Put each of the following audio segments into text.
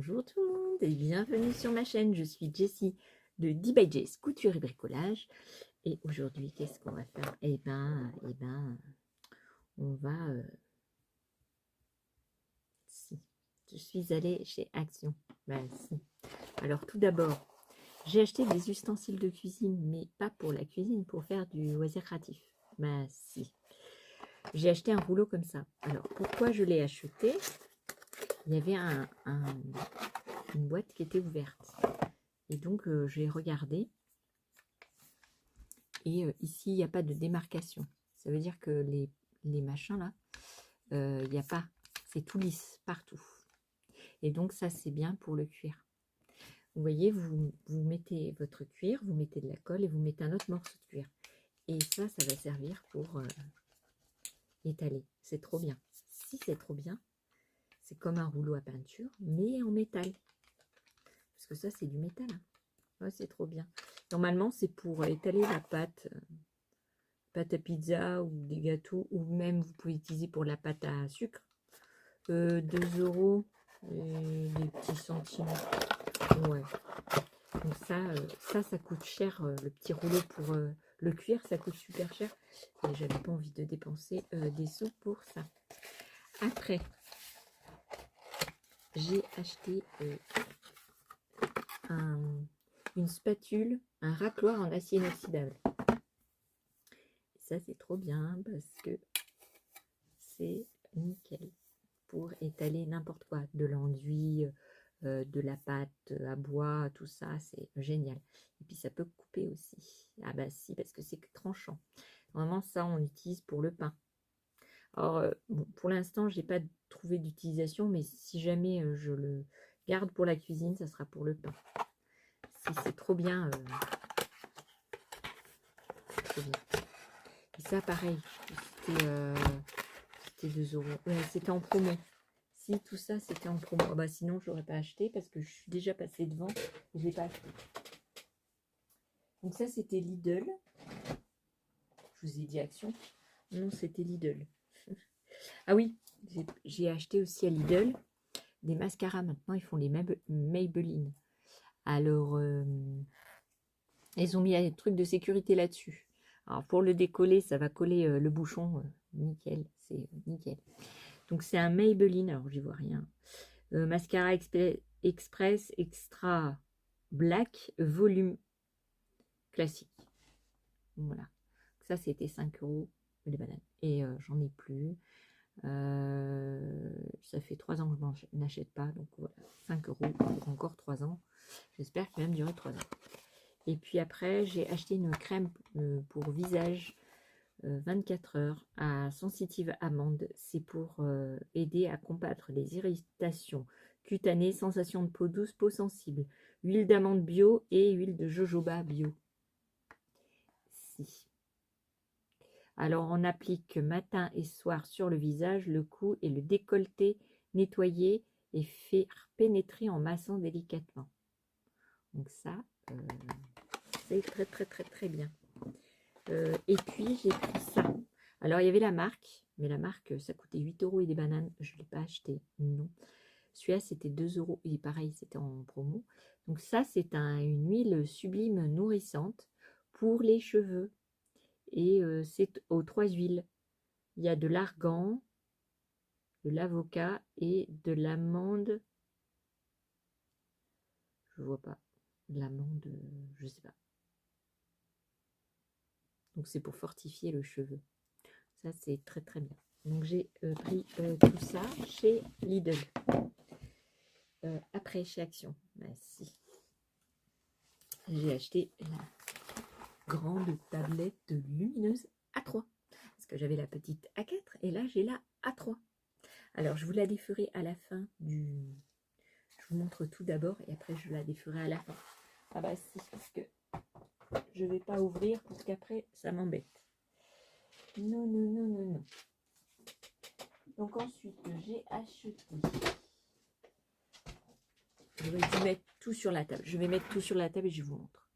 Bonjour tout le monde et bienvenue sur ma chaîne. Je suis Jessie de D by Jess Couture et Bricolage. Et aujourd'hui, qu'est-ce qu'on va faire? On va... Si, je suis allée chez Action. Si. Alors tout d'abord, j'ai acheté des ustensiles de cuisine, mais pas pour la cuisine, pour faire du loisir créatif. Si. J'ai acheté un rouleau comme ça. Alors pourquoi je l'ai acheté? Il y avait une boîte qui était ouverte. Et donc, j'ai regardé. Et ici, il n'y a pas de démarcation. Ça veut dire que les machins là, il n'y a pas. C'est tout lisse partout. Et donc, ça, c'est bien pour le cuir. Vous voyez, vous mettez votre cuir, vous mettez de la colle et vous mettez un autre morceau de cuir. Et ça va servir pour étaler. C'est trop bien. Si c'est trop bien, c'est comme un rouleau à peinture, mais en métal. Parce que ça, c'est du métal. Hein. Ouais, c'est trop bien. Normalement, c'est pour étaler la pâte à pizza ou des gâteaux, ou même vous pouvez utiliser pour la pâte à sucre. 2 € et des petits centimes. Ouais. Donc ça coûte cher. Le petit rouleau pour le cuir, ça coûte super cher. Et j'avais pas envie de dépenser des sous pour ça. Après, j'ai acheté une spatule, un racloir en acier inoxydable. Et ça, c'est trop bien parce que c'est nickel pour étaler n'importe quoi, de l'enduit, de la pâte à bois, tout ça, c'est génial. Et puis ça peut couper aussi. Si, parce que c'est tranchant. Vraiment, ça, on l'utilise pour le pain. Alors, bon, pour l'instant, j'ai pas trouvé d'utilisation, mais si jamais je le garde pour la cuisine, ça sera pour le pain. Si, c'est trop bien. Trop bien. Et ça, pareil, c'était 2 €. Ouais, c'était en promo. Si tout ça c'était en promo, sinon je l'aurais pas acheté parce que je suis déjà passée devant et je l'ai pas acheté. Donc ça c'était Lidl. Je vous ai dit Action. Non, c'était Lidl. Ah oui, j'ai acheté aussi à Lidl des mascaras. Maintenant ils font les Maybelline. Alors ils ont mis un truc de sécurité là-dessus. Alors pour le décoller, ça va coller le bouchon. Nickel, c'est nickel. Donc c'est un Maybelline, alors j'y vois rien. Mascara Express Extra Black Volume classique. Voilà. Ça c'était 5 € les bananes. Et j'en ai plus. Ça fait 3 ans que je n'achète pas. Donc voilà, 5 € pour encore 3 ans. J'espère qu'il va même durer 3 ans. Et puis après, j'ai acheté une crème pour visage 24 heures à Sensitive Amande. C'est pour aider à combattre les irritations cutanées, sensation de peau douce, peau sensible. Huile d'amande bio et huile de jojoba bio. Si. Alors on applique matin et soir sur le visage, le cou et le décolleté, nettoyer et faire pénétrer en massant délicatement. Donc ça, c'est très très très très bien. Et puis j'ai pris ça. Alors il y avait la marque, mais la marque ça coûtait 8 € et des bananes. Je ne l'ai pas acheté, non. Celui-là c'était 2 € et pareil c'était en promo. Donc ça c'est une huile sublime nourrissante pour les cheveux. Et c'est aux 3 huiles. Il y a de l'argan, de l'avocat et de l'amande. Je vois pas. L'amande, je sais pas. Donc c'est pour fortifier le cheveu. Ça c'est très très bien. Donc j'ai pris tout ça chez Lidl. Après chez Action. Si. J'ai acheté la grande tablette lumineuse A3. Parce que j'avais la petite A4 et là j'ai la A3. Alors je vous la déferai à la fin du... Je vous montre tout d'abord et après je la déferai à la fin. Si, parce que je vais pas ouvrir pour qu'après ça m'embête. Non, non, non, non, non. Donc ensuite, j'ai acheté. Je vais vous mettre tout sur la table. Je vais mettre tout sur la table et je vous montre.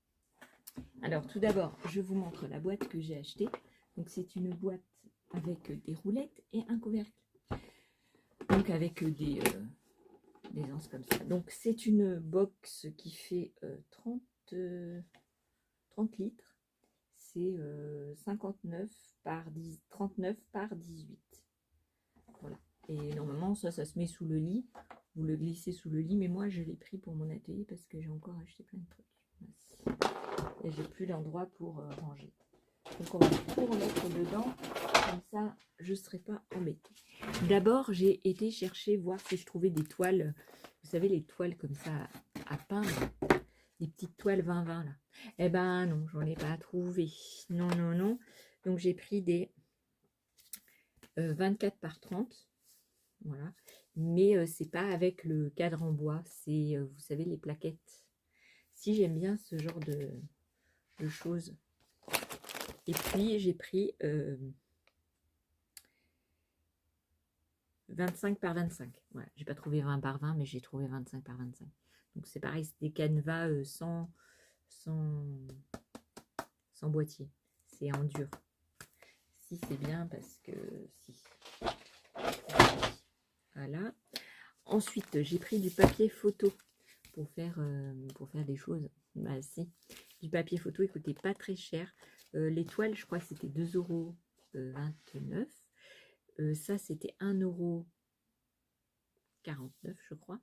Alors tout d'abord, je vous montre la boîte que j'ai achetée. Donc c'est une boîte avec des roulettes et un couvercle. Donc avec des des anses comme ça. Donc c'est une box qui fait 30 litres. C'est 59 par 10, 39 par 18. Voilà. Et normalement, ça se met sous le lit. Vous le glissez sous le lit. Mais moi, je l'ai pris pour mon atelier parce que j'ai encore acheté plein de trucs. Et j'ai plus d'endroit pour ranger. Donc, on va tout remettre dedans. Comme ça, je ne serai pas embêtée. D'abord, j'ai été chercher, voir si je trouvais des toiles. Vous savez, les toiles comme ça à peindre. Des petites toiles 20-20 là. Eh ben non, j'en ai pas trouvé. Non, non, non. Donc j'ai pris des 24 par 30. Voilà. Mais c'est pas avec le cadre en bois. C'est, vous savez, les plaquettes. Si j'aime bien ce genre de choses. Et puis j'ai pris 25 par 25. Voilà. J'ai pas trouvé 20 par 20, mais j'ai trouvé 25 par 25. Donc c'est pareil, c'est des canevas sans boîtier. C'est en dur. Si c'est bien parce que si. Voilà. Ensuite, j'ai pris du papier photo pour faire des choses. Bah si. Du papier photo, il coûtait pas très cher. Les toiles, je crois que c'était 2,29 €. Ça, c'était 1,49 €, je crois.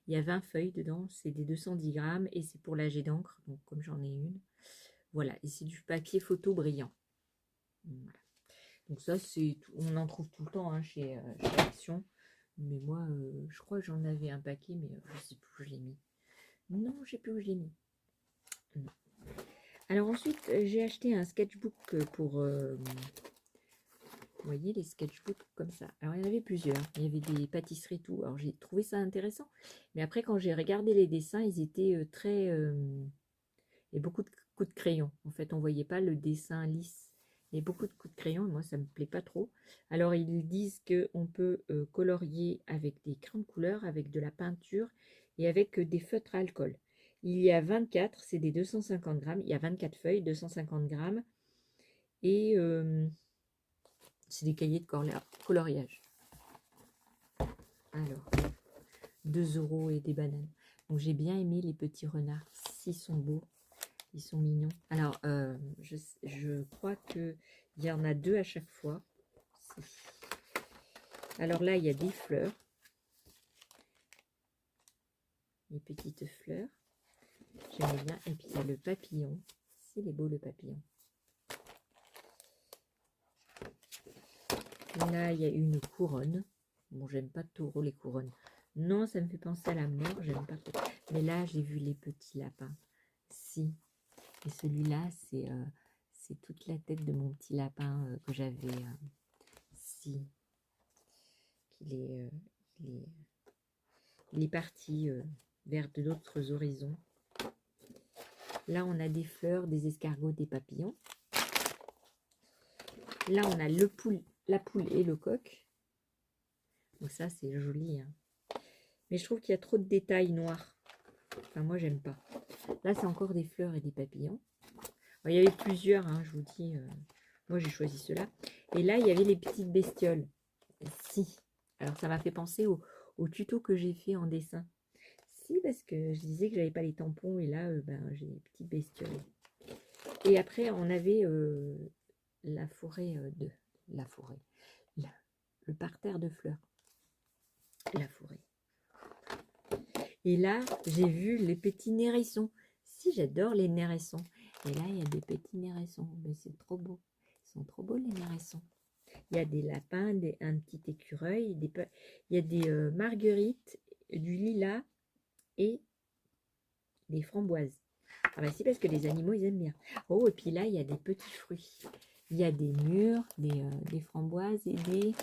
Il y a 20 feuilles dedans, c'est des 210 grammes et c'est pour la jet d'encre, donc comme j'en ai une. Voilà, et c'est du papier photo brillant. Voilà. Donc ça, on en trouve tout le temps hein, chez Action. Mais moi, je crois que j'en avais un paquet, mais je ne sais plus où je l'ai mis. Non, je ne sais plus où je l'ai mis. Non. Alors ensuite, j'ai acheté un sketchbook pour... vous voyez, les sketchbooks comme ça. Alors, il y en avait plusieurs. Il y avait des pâtisseries, tout. Alors, j'ai trouvé ça intéressant. Mais après, quand j'ai regardé les dessins, ils étaient très... il y a beaucoup de coups de crayon. En fait, on ne voyait pas le dessin lisse. Il y a beaucoup de coups de crayon. Et moi, ça ne me plaît pas trop. Alors, ils disent qu'on peut colorier avec des crayons de couleur, avec de la peinture et avec des feutres à alcool. Il y a 24, c'est des 250 grammes. Il y a 24 feuilles, 250 grammes. Et... c'est des cahiers de coloriage. Alors, 2 € et des bananes. Donc, j'ai bien aimé les petits renards. S'ils sont beaux, ils sont mignons. Alors, je crois qu'il y en a 2 à chaque fois. Alors là, il y a des fleurs. Les petites fleurs. J'aime bien. Et puis, il y a le papillon. Il est beau, le papillon. Là, il y a une couronne. Bon, j'aime pas trop les couronnes. Non, ça me fait penser à la mort. J'aime pas trop. Mais là, j'ai vu les petits lapins. Si. Et celui-là, c'est toute la tête de mon petit lapin que j'avais. Si. Il est parti vers d'autres horizons. Là, on a des fleurs, des escargots, des papillons. Là, on a la poule et le coq. Donc ça, c'est joli. Hein. Mais je trouve qu'il y a trop de détails noirs. Enfin, moi, j'aime pas. Là, c'est encore des fleurs et des papillons. Alors, il y avait plusieurs, hein, je vous dis. Moi, j'ai choisi ceux-là. Et là, il y avait les petites bestioles. Si. Alors, ça m'a fait penser au tuto que j'ai fait en dessin. Si, parce que je disais que j'avais pas les tampons. Et là, j'ai des petites bestioles. Et après, on avait la forêt le parterre de fleurs. La forêt. Et là, j'ai vu les petits hérissons. Si, j'adore les hérissons. Et là, il y a des petits hérissons. Mais c'est trop beau. Ils sont trop beaux, les hérissons. Il y a des lapins, un petit écureuil. Il y a des marguerites, du lilas et des framboises. Ah bah si, parce que les animaux, ils aiment bien. Oh, et puis là, il y a des petits fruits. Il y a des mûres, des framboises et des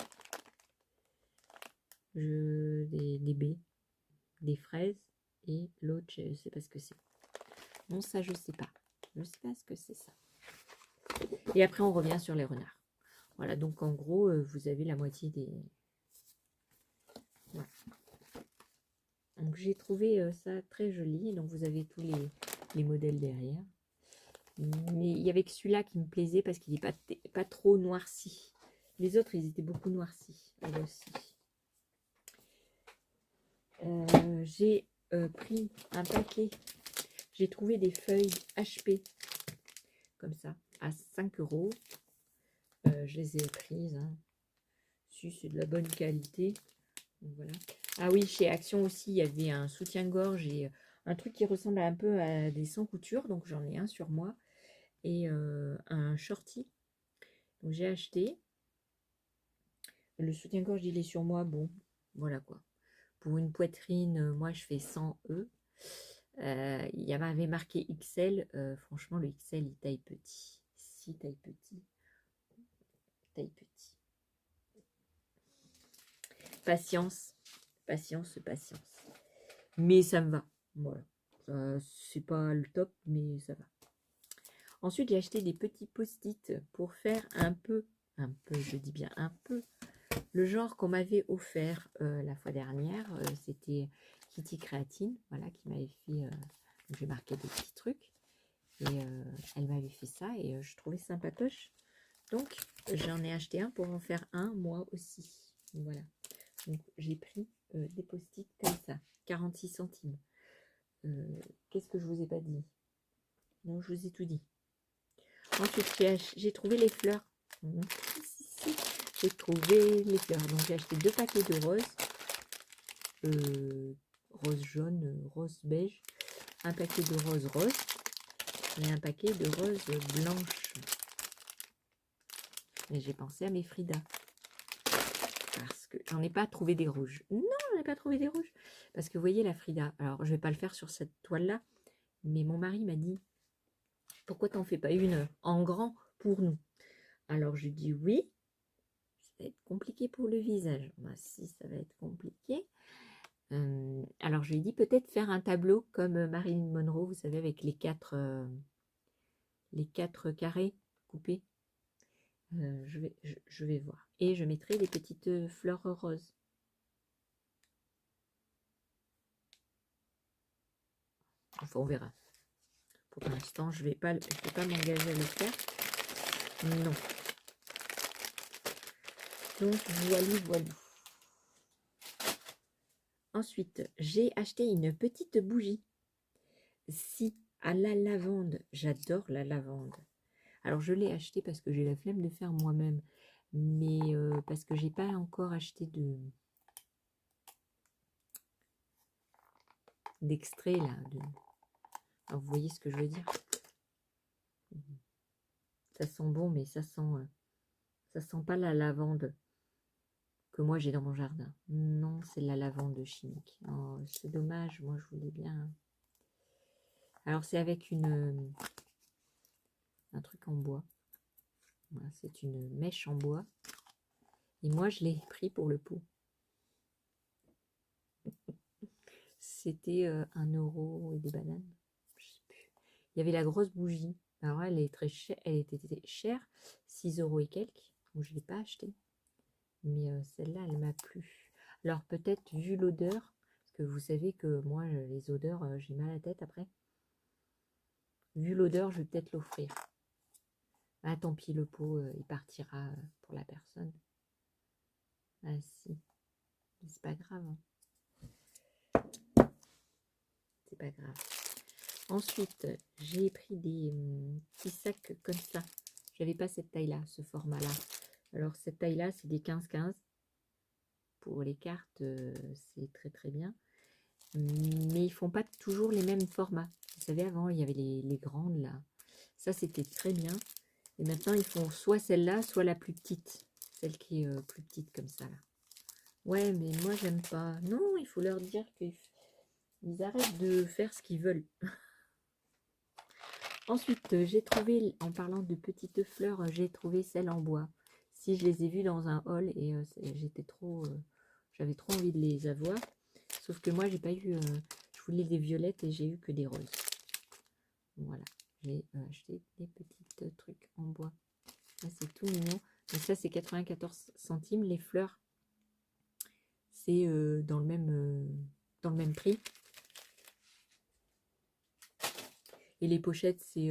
baies, des fraises. Et l'autre, je ne sais pas ce que c'est. Non, ça, je ne sais pas. Je ne sais pas ce que c'est ça. Et après, on revient sur les renards. Voilà, donc en gros, vous avez la moitié des... Voilà. Donc j'ai trouvé ça très joli. Donc vous avez tous les modèles derrière. Mais il y avait que celui-là qui me plaisait parce qu'il n'est pas trop noirci. Les autres, ils étaient beaucoup noircis. Elles aussi. J'ai pris un paquet. J'ai trouvé des feuilles HP comme ça à 5 €. Je les ai prises. Hein. Si c'est de la bonne qualité. Donc, voilà. Ah oui, chez Action aussi, il y avait un soutien-gorge et un truc qui ressemble un peu à des sans couture. Donc j'en ai un sur moi. Et un shorty. Donc j'ai acheté. Le soutien-gorge, il est sur moi. Bon, voilà quoi. Pour une poitrine, moi je fais 100 E. Il y avait marqué XL. Franchement, le XL, il taille petit. Si, taille petit. Taille petit. Patience. Patience, patience. Mais ça me va. Voilà. C'est pas le top, mais ça va. Ensuite, j'ai acheté des petits post-it pour faire un peu, je dis bien un peu, le genre qu'on m'avait offert la fois dernière. C'était Kitty Créatine, voilà, qui m'avait fait, j'ai marqué des petits trucs. Et elle m'avait fait ça et je trouvais sympatoche. Donc, j'en ai acheté un pour en faire un, moi aussi. Voilà. Donc, j'ai pris des post-it comme ça, 46 centimes. Qu'est-ce que je vous ai pas dit? Non, je vous ai tout dit. Ensuite, j'ai trouvé les fleurs. J'ai trouvé les fleurs. Donc, j'ai acheté 2 paquets de roses. Rose jaune, rose beige. Un paquet de rose rose. Et un paquet de roses blanches. Et j'ai pensé à mes Frida. Parce que j'en ai pas trouvé des rouges. Non, j'en ai pas trouvé des rouges. Parce que vous voyez la Frida. Alors, je vais pas le faire sur cette toile-là. Mais mon mari m'a dit, pourquoi t'en fais pas une en grand pour nous? Alors, je dis oui. Ça va être compliqué pour le visage. Bah, si, ça va être compliqué. Alors, je lui ai dit peut-être faire un tableau comme Marilyn Monroe, vous savez, avec les quatre carrés coupés. Je vais voir. Et je mettrai des petites fleurs roses. Enfin, on verra. Pour l'instant, je ne vais pas m'engager à le faire. Non. Donc, voilà. Ensuite, j'ai acheté une petite bougie. Si, à la lavande. J'adore la lavande. Alors, je l'ai acheté parce que j'ai la flemme de faire moi-même. Mais parce que j'ai pas encore acheté d'extrait là. Alors, vous voyez ce que je veux dire? Ça sent bon, mais ça sent pas la lavande que moi j'ai dans mon jardin. Non, c'est la lavande chimique. Oh, c'est dommage, moi je voulais bien. Alors c'est avec un truc en bois. Voilà, c'est une mèche en bois. Et moi je l'ai pris pour le pot. C'était 1 € et des bananes. Je sais plus. Il y avait la grosse bougie. Alors elle est très chère, elle était chère, 6 € et quelques. Donc je ne l'ai pas achetée. Mais celle-là, elle m'a plu. Alors peut-être vu l'odeur, parce que vous savez que moi, les odeurs, j'ai mal à la tête après. Vu l'odeur, je vais peut-être l'offrir. Ah, tant pis, le pot, il partira pour la personne. Ah si, c'est pas grave. Hein. C'est pas grave. Ensuite, j'ai pris des petits sacs comme ça. J'avais pas cette taille-là, ce format-là. Alors cette taille-là, c'est des 15-15. Pour les cartes, c'est très très bien. Mais ils font pas toujours les mêmes formats. Vous savez, avant, il y avait les grandes, là. Ça, c'était très bien. Et maintenant, ils font soit celle-là, soit la plus petite. Celle qui est plus petite, comme ça, là. Ouais, mais moi, j'aime pas. Non, il faut leur dire qu'ils arrêtent de faire ce qu'ils veulent. Ensuite, j'ai trouvé, en parlant de petites fleurs, j'ai trouvé celles en bois. Si, je les ai vues dans un haul et j'avais trop envie de les avoir. Sauf que moi, j'ai pas eu... je voulais des violettes et j'ai eu que des roses. Voilà. J'ai acheté des petits trucs en bois. Là, c'est tout mignon. Donc ça, c'est 94 centimes. Les fleurs, c'est dans le même prix. Et les pochettes, c'est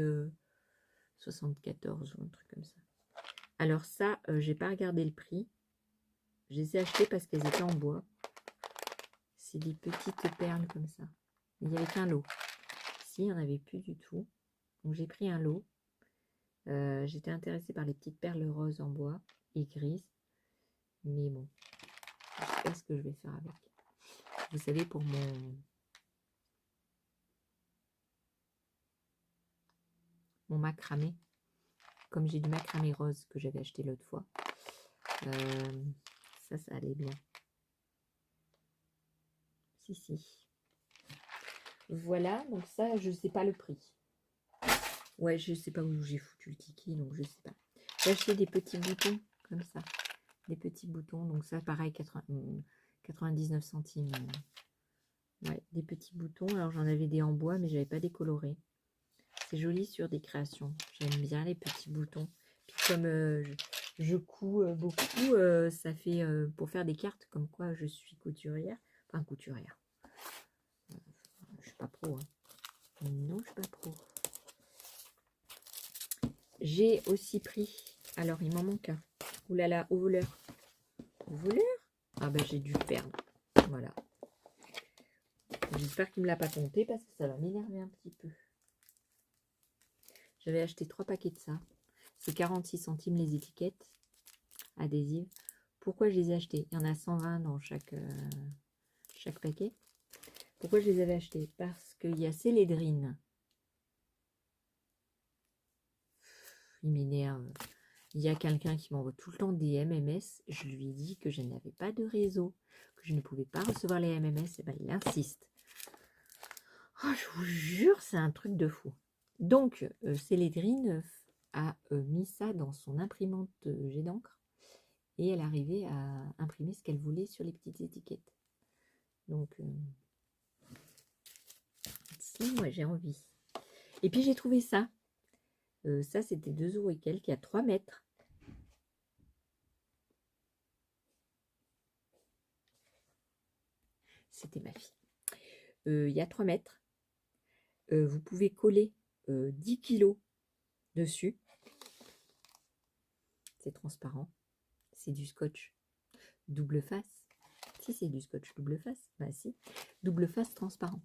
74 ou un truc comme ça. Alors ça, j'ai pas regardé le prix. Je les ai achetées parce qu'elles étaient en bois. c'est des petites perles comme ça. Il n'y avait qu'un lot. Ici, il n'y en avait plus du tout. Donc j'ai pris un lot. J'étais intéressée par les petites perles roses en bois et grises. Mais bon, je sais pas ce que je vais faire avec. Vous savez, pour mon macramé, comme j'ai du macramé rose que j'avais acheté l'autre fois, ça allait bien. Si. Voilà, donc ça, je sais pas le prix. Ouais, je sais pas où j'ai foutu le kiki, donc je sais pas. J'ai acheté des petits boutons, comme ça. Des petits boutons, donc ça, pareil, 99 centimes. Ouais, des petits boutons. Alors, j'en avais des en bois, mais j'avais pas décoloré. C'est joli sur des créations. J'aime bien les petits boutons. Puis comme je couds beaucoup, ça fait pour faire des cartes comme quoi je suis couturière. Enfin, couturière. Je suis pas pro. Hein. Non, je suis pas pro. J'ai aussi pris... Alors, il m'en manque un. Ouh là là, au voleur. Au voleur? Ah ben, j'ai dû perdre. Voilà. J'espère qu'il ne me l'a pas compté parce que ça va m'énerver un petit peu. J'avais acheté 3 paquets de ça. C'est 46 centimes les étiquettes adhésives. Pourquoi je les ai achetés? Il y en a 120 dans chaque paquet. Pourquoi je les avais achetés? Parce qu'il y a Célédrine. Il m'énerve. Il y a quelqu'un qui m'envoie tout le temps des MMS. Je lui ai dit que je n'avais pas de réseau, que je ne pouvais pas recevoir les MMS. Et ben, il insiste. Oh, je vous jure, c'est un truc de fou. Donc, Célédrine a mis ça dans son imprimante jet d'encre et elle arrivait à imprimer ce qu'elle voulait sur les petites étiquettes. Donc, si, moi j'ai envie. Et puis j'ai trouvé ça. Ça, c'était 2 € et quelques, il y a 3 mètres. C'était ma fille. Il y a 3 mètres. Vous pouvez coller 10 kilos dessus. C'est transparent. C'est du scotch double face. Si c'est du scotch double face, bah si. Double face transparent.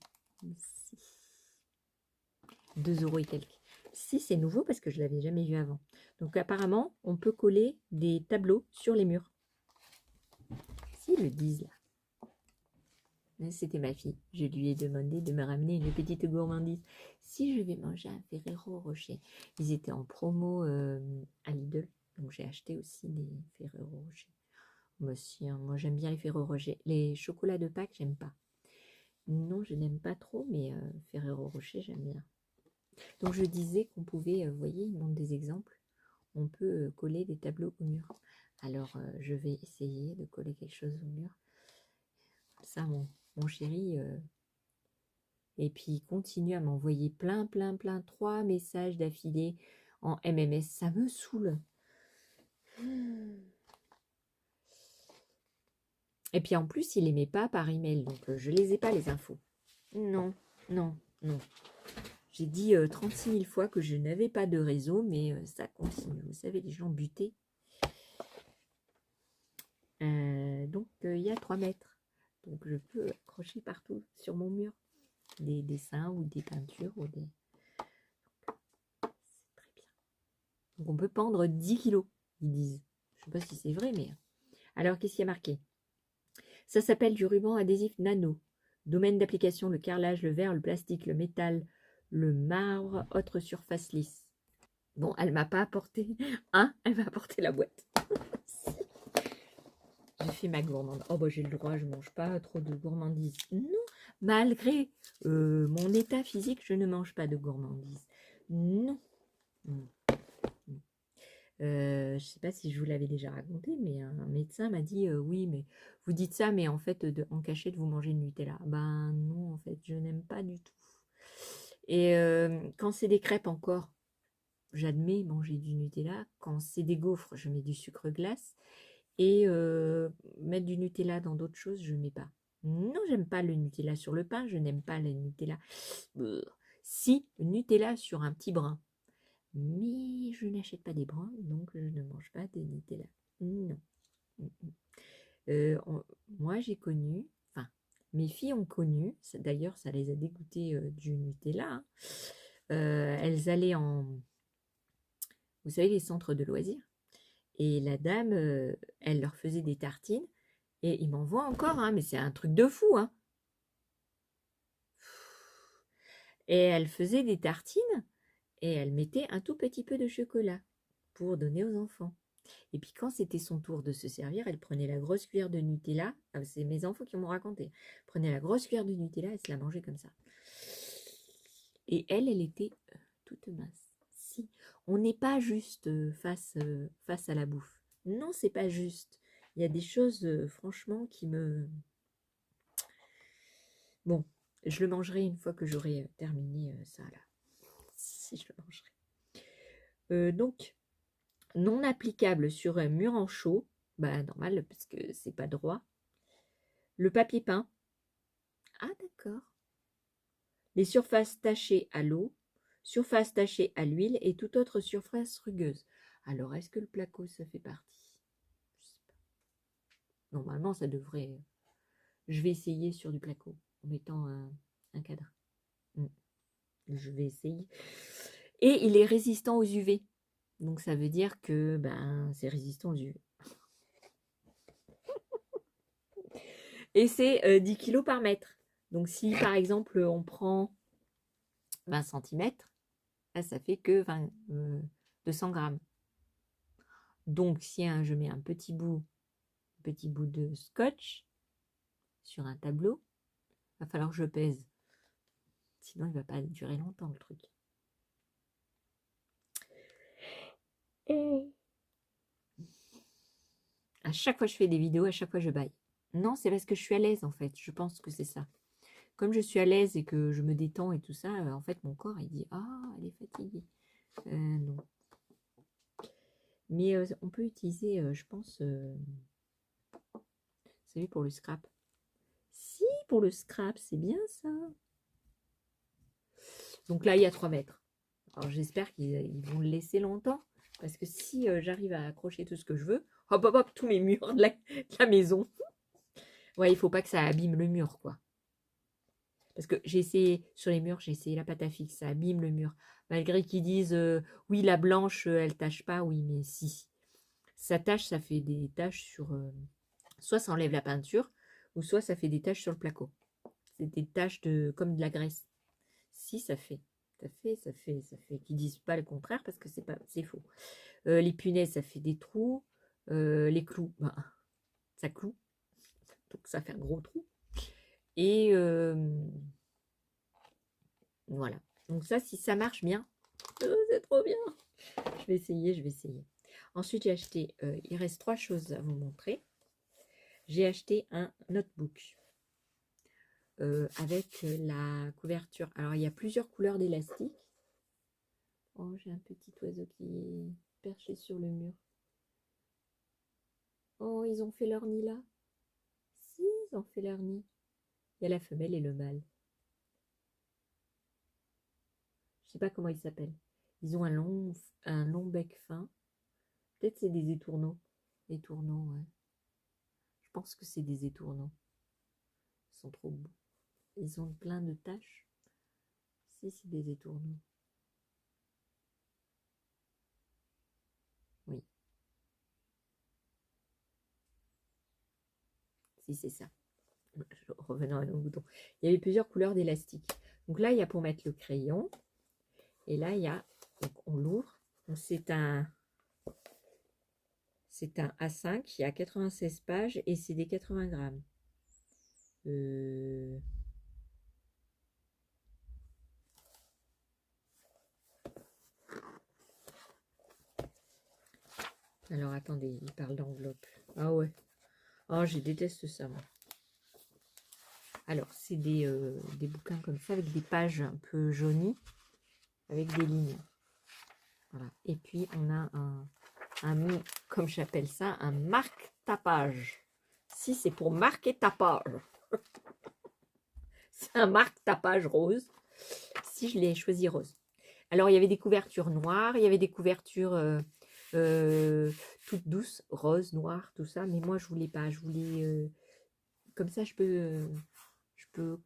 Si. 2 € et quelques. Si, c'est nouveau parce que je ne l'avais jamais vu avant. Donc apparemment, on peut coller des tableaux sur les murs. Si, ils le disent là. C'était ma fille. Je lui ai demandé de me ramener une petite gourmandise. Si je vais manger un Ferrero Rocher. Ils étaient en promo à Lidl. Donc j'ai acheté aussi des Ferrero Rocher. Moi aussi, hein, moi j'aime bien les Ferrero Rocher. Les chocolats de Pâques, j'aime pas. Non, je n'aime pas trop, mais Ferrero Rocher, j'aime bien. Donc je disais qu'on pouvait, vous voyez, il montre des exemples. On peut coller des tableaux au mur. Alors je vais essayer de coller quelque chose au mur. Ça, mon chéri... Et puis, il continue à m'envoyer plein, 3 messages d'affilée en MMS. Ça me saoule. Et puis, en plus, il les met pas par email. Donc, je les ai pas, les infos. Non. J'ai dit 36 000 fois que je n'avais pas de réseau, mais ça continue. Vous savez, les gens butés. Donc, il y a 3 mètres. Donc, je peux accrocher partout sur mon mur des dessins ou des peintures ou des... C'est très bien. Donc, on peut pendre 10 kilos, ils disent. Je ne sais pas si c'est vrai, mais... Alors, qu'est-ce qu'il y a marqué? Ça s'appelle du ruban adhésif nano. Domaine d'application, le carrelage, le verre, le plastique, le métal, le marbre, autre surface lisse. Bon, elle m'a pas apporté... Hein? Elle m'a apporté la boîte. J'ai fait ma gourmande. Oh, bah j'ai le droit, je mange pas trop de gourmandise. Non, malgré mon état physique, je ne mange pas de gourmandise. Non. Je ne sais pas si je vous l'avais déjà raconté, mais un médecin m'a dit oui, mais vous dites ça, mais en fait, en cachette, vous mangez le Nutella. Ben non, en fait, je n'aime pas du tout. Et quand c'est des crêpes encore, j'admets manger du Nutella. Quand c'est des gaufres, je mets du sucre glace. Et mettre du Nutella dans d'autres choses, je ne mets pas. Non, j'aime pas le Nutella sur le pain, je n'aime pas le Nutella. Si, le Nutella sur un petit brin. Mais je n'achète pas des brins, donc je ne mange pas de Nutella. Non. Moi, j'ai connu, enfin, mes filles ont connu, d'ailleurs ça les a dégoûtées du Nutella, hein. Elles allaient en, vous savez, les centres de loisirs, et la dame, elle leur faisait des tartines, et ils m'en voient encore, hein, mais c'est un truc de fou, hein. Et elle faisait des tartines, et elle mettait un tout petit peu de chocolat pour donner aux enfants. Et puis quand c'était son tour de se servir, elle prenait la grosse cuillère de Nutella. Ah, c'est mes enfants qui m'ont raconté. Prenait la grosse cuillère de Nutella et se la mangeait comme ça. Et elle était toute mince. Si, on n'est pas juste face à la bouffe. Non, c'est pas juste. Il y a des choses, franchement, qui me... Bon, je le mangerai une fois que j'aurai terminé ça, là. Si je le mangerai. Donc, non applicable sur un mur en chaud, bah normal, parce que c'est pas droit. Le papier peint. Ah, d'accord. Les surfaces tachées à l'eau, surface tachée à l'huile et toute autre surface rugueuse. Alors, est-ce que le placo, ça fait partie? Je sais pas. Normalement, ça devrait... Je vais essayer sur du placo, en mettant un cadre. Je vais essayer. Et il est résistant aux UV. Donc, ça veut dire que ben, c'est résistant aux UV. Et c'est 10 kg par mètre. Donc, si, par exemple, on prend 20 cm, là, ça fait que 200 grammes. Donc, si je mets un petit bout de scotch sur un tableau, il va falloir que je pèse. Sinon, il ne va pas durer longtemps, le truc. Et à chaque fois que je fais des vidéos, à chaque fois je baille. Non, c'est parce que je suis à l'aise, en fait. Je pense que c'est ça. Comme je suis à l'aise et que je me détends et tout ça, en fait, mon corps, il dit « Ah, elle est fatiguée. » Non. Mais on peut utiliser, je pense, vous savez, pour le scrap. Si, pour le scrap, c'est bien ça. Donc là, il y a 3 mètres. Alors j'espère qu'ils vont le laisser longtemps. Parce que si j'arrive à accrocher tout ce que je veux, hop, hop, hop, tous mes murs de la maison. Ouais, il ne faut pas que ça abîme le mur, quoi. Parce que j'ai essayé, sur les murs, j'ai essayé la pâte à fixe, ça abîme le mur. Malgré qu'ils disent, oui, la blanche, elle tâche pas. Oui, mais si. Ça tâche, ça fait des taches sur... soit ça enlève la peinture, ou soit ça fait des taches sur le placo. C'est des taches comme de la graisse. Si, ça fait. Ça fait. Qu'ils disent pas le contraire parce que c'est faux. Les punaises, ça fait des trous. Les clous, ben, ça cloue. Donc ça fait un gros trou. Et voilà. Donc ça, si ça marche bien, c'est trop bien. Je vais essayer. Ensuite, j'ai acheté, il reste 3 choses à vous montrer. J'ai acheté un notebook avec la couverture. Alors, il y a plusieurs couleurs d'élastique. Oh, j'ai un petit oiseau qui est perché sur le mur. Oh, ils ont fait leur nid là. Si, ils ont fait leur nid. Il y a la femelle et le mâle. Je sais pas comment ils s'appellent. Ils ont un long bec fin. Peut-être c'est des étourneaux. Étourneaux, ouais. Je pense que c'est des étourneaux. Ils sont trop beaux. Ils ont plein de taches. Si, c'est des étourneaux. Oui. Si, c'est ça. Revenons à nos boutons. Il y avait plusieurs couleurs d'élastique. Donc là, il y a pour mettre le crayon. Et là, il y a... Donc on l'ouvre. C'est un A5. Il y a 96 pages et c'est des 80 grammes. Alors, attendez, il parle d'enveloppe. Ah ouais. Oh, je déteste ça, moi. Alors, c'est des bouquins comme ça, avec des pages un peu jaunies, avec des lignes. Voilà. Et puis, on a comme j'appelle ça, un marque-tapage. Si, c'est pour marquer tapage. C'est un marque-tapage rose. Si, je l'ai choisi rose. Alors, il y avait des couvertures noires, il y avait des couvertures toutes douces, rose, noir, tout ça. Mais moi, je voulais pas. Je voulais... comme ça, je peux peux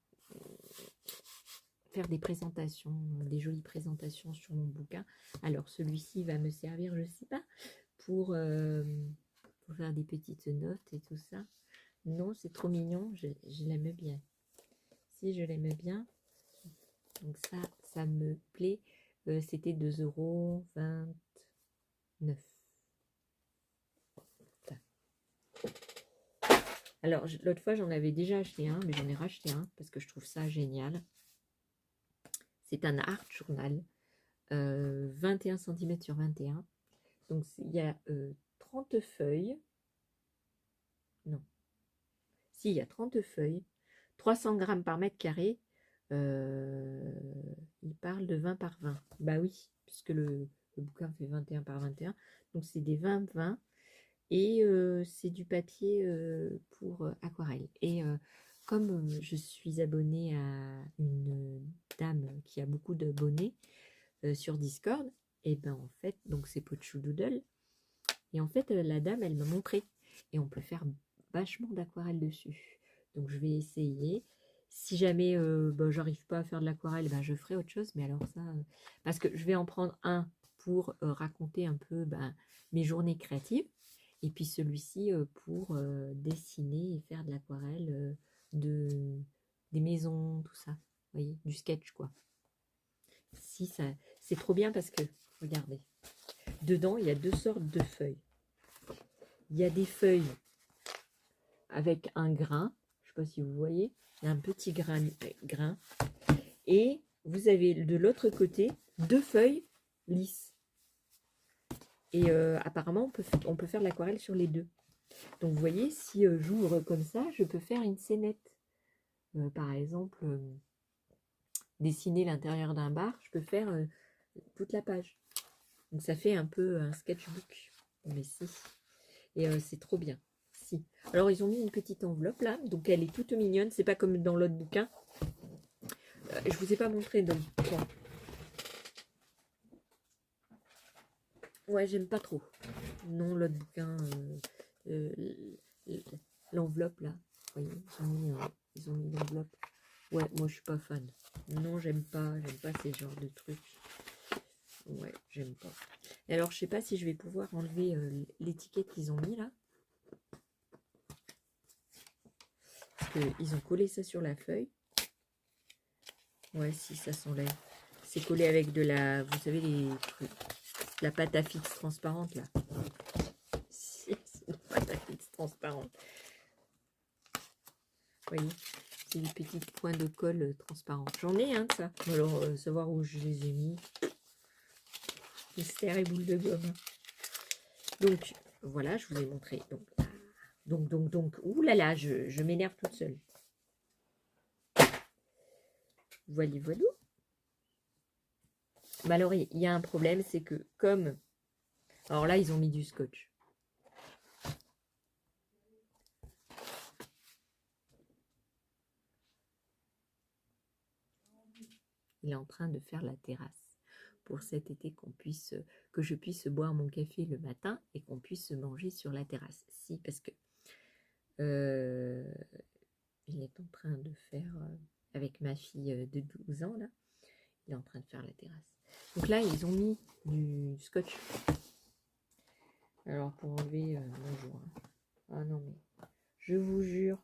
faire des présentations, des jolies présentations sur mon bouquin. Alors celui-ci va me servir, je sais pas, pour faire des petites notes et tout ça. Non, c'est trop mignon, je l'aime bien. Si, je l'aime bien. Donc ça me plaît. C'était 2,29 €. Alors, l'autre fois, j'en avais déjà acheté un, mais j'en ai racheté un parce que je trouve ça génial. C'est un art journal, 21 cm sur 21. Donc, il y a 30 feuilles. Non. Si, il y a 30 feuilles. 300 grammes par mètre carré. Il parle de 20 par 20. Bah oui, puisque le bouquin fait 21 par 21. Donc, c'est des 20-20. Et c'est du papier pour aquarelle. Et comme je suis abonnée à une dame qui a beaucoup d'abonnés sur Discord, et ben en fait, donc c'est Pochou Doodle, et en fait la dame elle m'a montré, et on peut faire vachement d'aquarelle dessus. Donc je vais essayer. Si jamais j'arrive pas à faire de l'aquarelle, ben, je ferai autre chose. Mais alors ça, parce que je vais en prendre un pour raconter un peu mes journées créatives. Et puis celui-ci pour dessiner et faire de l'aquarelle, des maisons, tout ça. Vous voyez, du sketch quoi. Si ça, c'est trop bien parce que, regardez, dedans il y a deux sortes de feuilles. Il y a des feuilles avec un grain, je ne sais pas si vous voyez, il y a un petit grain. Et vous avez de l'autre côté deux feuilles lisses. Et apparemment, on peut faire de l'aquarelle sur les deux. Donc, vous voyez, si j'ouvre comme ça, je peux faire une scénette. Par exemple, dessiner l'intérieur d'un bar, je peux faire toute la page. Donc, ça fait un peu un sketchbook. Mais si. Et c'est trop bien. Si. Alors, ils ont mis une petite enveloppe là. Donc, elle est toute mignonne. C'est pas comme dans l'autre bouquin. Je vous ai pas montré dans le bouquin. Ouais, j'aime pas trop. Non, l'autre bouquin, l'enveloppe là, vous voyez, ils ont mis l'enveloppe. Ouais, moi je suis pas fan. Non, j'aime pas ces genres de trucs. Ouais, j'aime pas. Et alors, je sais pas si je vais pouvoir enlever l'étiquette qu'ils ont mis là. Parce qu'ils ont collé ça sur la feuille. Ouais, si, ça s'enlève. C'est collé avec de la, vous savez, la pâte à fixe transparente là. C'est une pâte à fixe transparente. Vous voyez, c'est des petits points de colle transparents. J'en ai un de ça. Alors, savoir où je les ai mis. Mystère et boule de gomme. Donc, voilà, je vous ai montré. Donc. Ouh là là, je m'énerve toute seule. Voilà. Mais alors, il y a un problème, c'est que comme... Alors là, ils ont mis du scotch. Il est en train de faire la terrasse pour cet été que je puisse boire mon café le matin et qu'on puisse manger sur la terrasse. Si, parce que il est en train de faire avec ma fille de 12 ans là, il est en train de faire la terrasse. Donc là, ils ont mis du scotch. Alors pour enlever bonjour. Ah non mais je vous jure.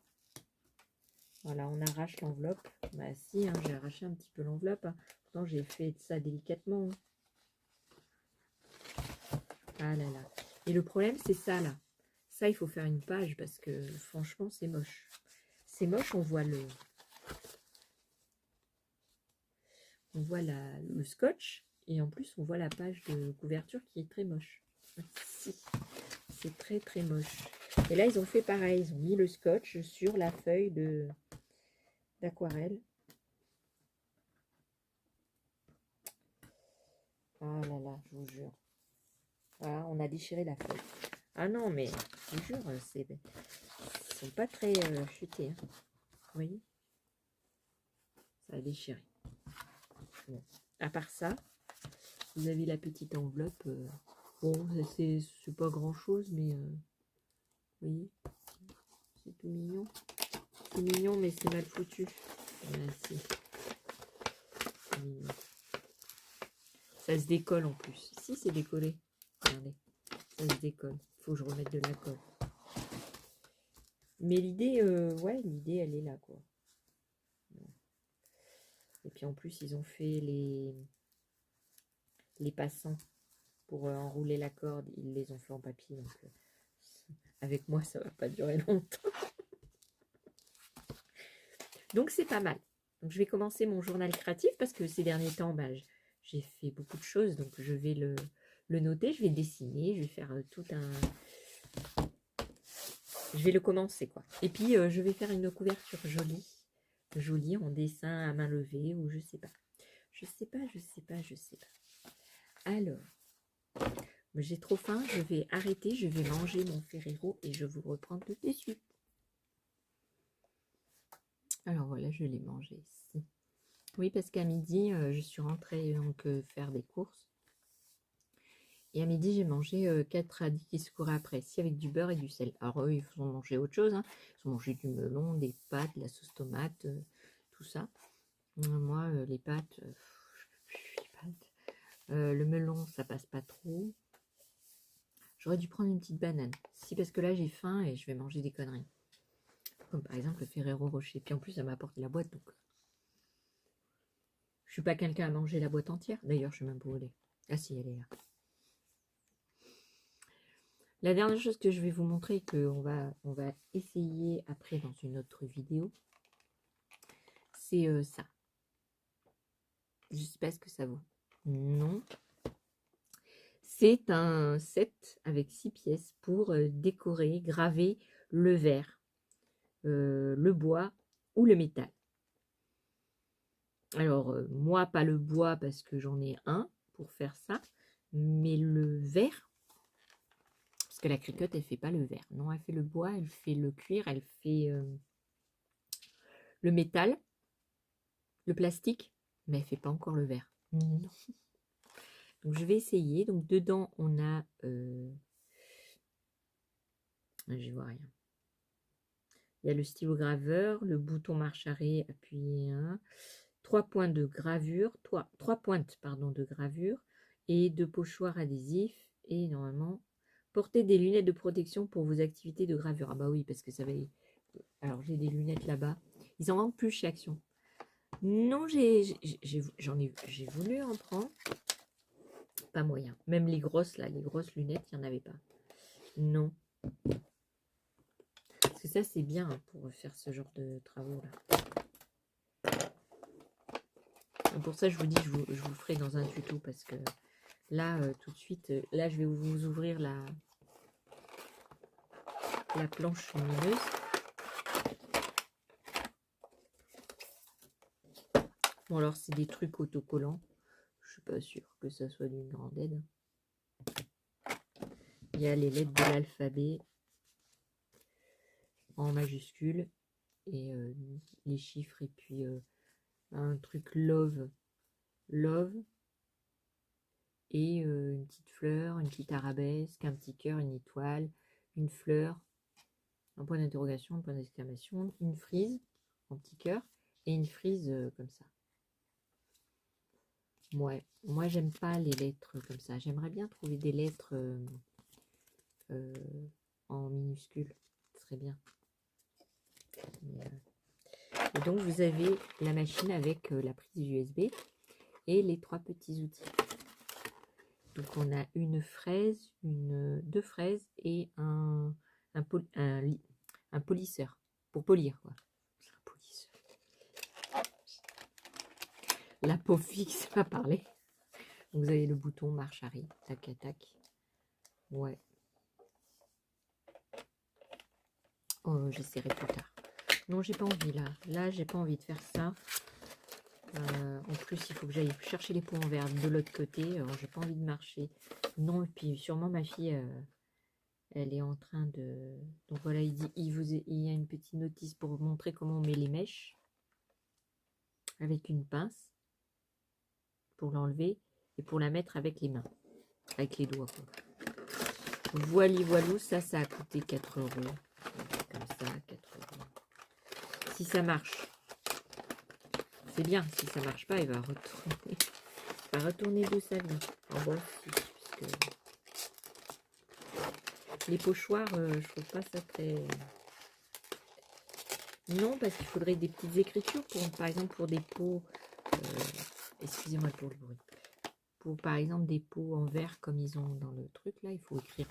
Voilà, on arrache l'enveloppe. Bah si, hein, j'ai arraché un petit peu l'enveloppe. Hein. Pourtant, j'ai fait ça délicatement. Hein. Ah là là. Et le problème, c'est ça là. Ça, il faut faire une page parce que franchement, c'est moche. C'est moche, on voit le... On voit le scotch. Et en plus, on voit la page de couverture qui est très moche. Si, c'est très très moche. Et là, ils ont fait pareil. Ils ont mis le scotch sur la feuille d'aquarelle. Ah là là, je vous jure. Voilà, on a déchiré la feuille. Ah non, mais je vous jure, ils sont pas très chutés. Hein. Vous voyez? Ça a déchiré. Bon. À part ça, vous avez la petite enveloppe. Bon, c'est pas grand chose, mais vous voyez, c'est tout mignon. C'est mignon, mais c'est mal foutu. Si. C'est mignon. Ça se décolle en plus. Si, c'est décollé. Regardez, ça se décolle. Il faut que je remette de la colle. Mais l'idée, ouais, l'idée, elle est là, quoi. Et puis en plus, ils ont fait les passants pour enrouler la corde. Ils les ont fait en papier. Donc, avec moi, ça va pas durer longtemps. Donc, c'est pas mal. Donc, je vais commencer mon journal créatif parce que ces derniers temps, bah, j'ai fait beaucoup de choses. Donc, je vais le noter. Je vais dessiner. Je vais faire tout un... Je vais le commencer, quoi. Et puis, je vais faire une couverture jolie en dessin à main levée ou je sais pas. Je sais pas. Alors, j'ai trop faim. Je vais arrêter. Je vais manger mon Ferrero et je vous reprends tout de suite. Alors voilà, je l'ai mangé ici. Oui, parce qu'à midi, je suis rentrée donc faire des courses. Et à midi, j'ai mangé 4 radis qui se couraient après, si avec du beurre et du sel. Alors eux, ils ont mangé autre chose. Hein. Ils ont mangé du melon, des pâtes, de la sauce tomate, tout ça. Moi, les pâtes, le melon, ça passe pas trop. J'aurais dû prendre une petite banane. Si, parce que là, j'ai faim et je vais manger des conneries. Comme par exemple le Ferrero Rocher. Puis en plus, ça m'a apporté la boîte, donc... Je suis pas quelqu'un à manger la boîte entière. D'ailleurs, je sais même pas où elle est. Ah si, elle est là. La dernière chose que je vais vous montrer, qu'on va essayer après dans une autre vidéo, c'est ça. Je ne sais pas ce que ça vaut. Non. C'est un set avec 6 pièces pour décorer, graver le verre, le bois ou le métal. Alors, moi, pas le bois parce que j'en ai un pour faire ça, mais le verre, parce que la cricotte, elle fait pas le verre. Non, elle fait le bois, elle fait le cuir, elle fait le métal, le plastique, mais elle fait pas encore le verre. Non. Donc, je vais essayer. Donc, dedans, on a... je vois rien. Il y a le stylo graveur, le bouton marche arrêt, appuyé 1, 3 points de gravure, 3 pointes pardon, de gravure et 2 pochoirs adhésifs. Et normalement, portez des lunettes de protection pour vos activités de gravure. Ah bah oui, parce que ça va... Alors, j'ai des lunettes là-bas. Ils en vendent plus chez Action. Non, j'ai voulu en prendre. Pas moyen. Même les grosses, là, les grosses lunettes, il n'y en avait pas. Non. Parce que ça, c'est bien hein, pour faire ce genre de travaux, là. Pour ça, je vous dis, je vous ferai dans un tuto, parce que là, tout de suite, là, je vais vous ouvrir la planche lumineuse. Bon, alors, c'est des trucs autocollants. Je suis pas sûre que ça soit d'une grande aide. Il y a les lettres de l'alphabet en majuscule et les chiffres et puis un truc love et une petite fleur, une petite arabesque, un petit cœur, une étoile, une fleur, un point d'interrogation, un point d'exclamation, une frise en petit cœur et une frise comme ça. Ouais, moi j'aime pas les lettres comme ça. J'aimerais bien trouver des lettres en minuscules. Ce serait bien. Et donc vous avez la machine avec la prise USB et les 3 petits outils. Donc on a une fraise, deux fraises et un polisseur pour polir quoi. Un polisseur. La peau fixe va parler. Donc vous avez le bouton marche arrêt, tac tac. Ouais. Oh, j'essaierai plus tard. Non, j'ai pas envie là. Là, j'ai pas envie de faire ça. En plus, il faut que j'aille chercher les pots en verre de l'autre côté. J'ai pas envie de marcher. Non, et puis sûrement ma fille, elle est en train de... Donc voilà, il dit, il y a une petite notice pour vous montrer comment on met les mèches. Avec une pince. Pour l'enlever. Et pour la mettre avec les mains. Avec les doigts. Voilà, voilou, ça a coûté 4 €. Comme ça, 4 €. Si ça marche, c'est bien. Si ça marche pas, il va retourner. Il va retourner d'où ça vient. En bon, puisque les pochoirs, je trouve pas ça très... Non, parce qu'il faudrait des petites écritures, pour, par exemple pour des pots... excusez-moi pour le bruit. Pour par exemple des pots en verre comme ils ont dans le truc là, il faut écrire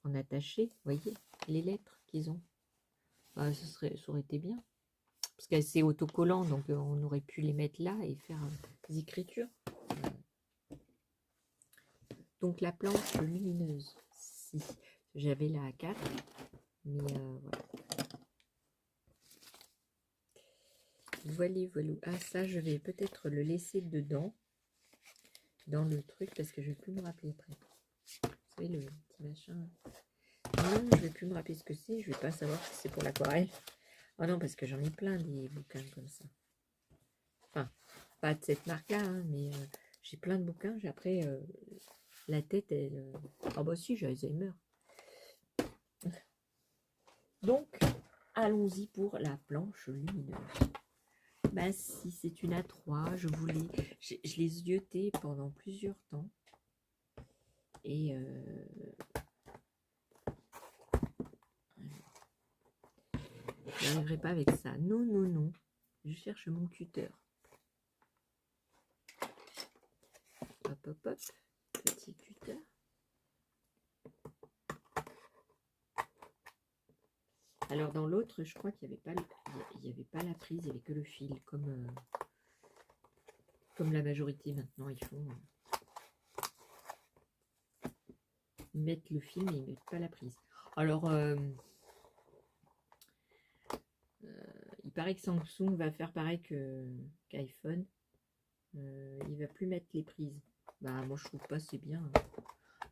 en attaché, vous voyez, les lettres qu'ils ont. Bah, ça aurait été bien. Parce que c'est autocollant, donc on aurait pu les mettre là et faire des écritures. Donc la planche lumineuse, si j'avais la A4, mais voilà. Voilà. Ah, ça, je vais peut-être le laisser dedans, dans le truc, parce que je ne vais plus me rappeler après. Vous savez, le petit machin. Non, je ne vais plus me rappeler ce que c'est. Je ne vais pas savoir si c'est pour l'aquarelle. Oh non, parce que j'en ai plein des bouquins comme ça. Enfin, pas de cette marque-là, hein, mais j'ai plein de bouquins. Après, la tête, elle... Ah bah si, j'ai Alzheimer. Donc, allons-y pour la planche lumineuse. Bah si, c'est une A3, je l'ai zioté pendant plusieurs temps. Et je n'arriverai pas avec ça. Non, non, non. Je cherche mon cutter. Hop, hop, hop. Petit cutter. Alors dans l'autre, je crois qu'il n'y avait pas la prise, il n'y avait que le fil, comme la majorité maintenant ils font. Ils mettent le fil mais ils ne mettent pas la prise. Alors, il paraît que Samsung va faire pareil qu'iPhone. Il va plus mettre les prises. Bah moi je trouve pas, c'est bien.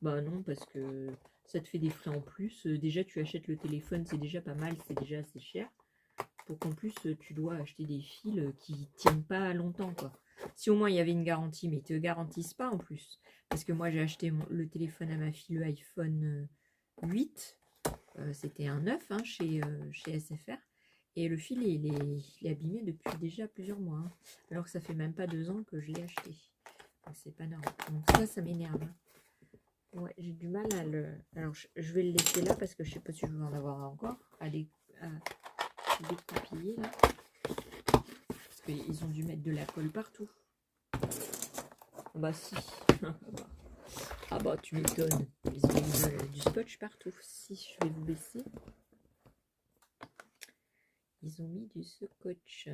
Bah non, parce que ça te fait des frais en plus. Déjà tu achètes le téléphone, c'est déjà pas mal, c'est déjà assez cher. Pour qu'en plus tu dois acheter des fils qui tiennent pas longtemps quoi. Si au moins il y avait une garantie, mais ils te garantissent pas en plus. Parce que moi j'ai acheté le téléphone à ma fille, le iPhone 8. C'était un 9 hein, chez SFR. Et le fil il est abîmé depuis déjà plusieurs mois. Hein. Alors que ça fait même pas 2 ans que je l'ai acheté. Donc c'est pas normal. Donc ça m'énerve. Hein. Ouais, j'ai du mal à le... Alors je vais le laisser là parce que je sais pas si je vais en avoir encore. À découpiller là. Parce qu'ils ont dû mettre de la colle partout. Bah si. Ah bah tu m'étonnes. Ils ont mis du scotch partout. Si je vais vous baisser. Ils ont mis du scotch.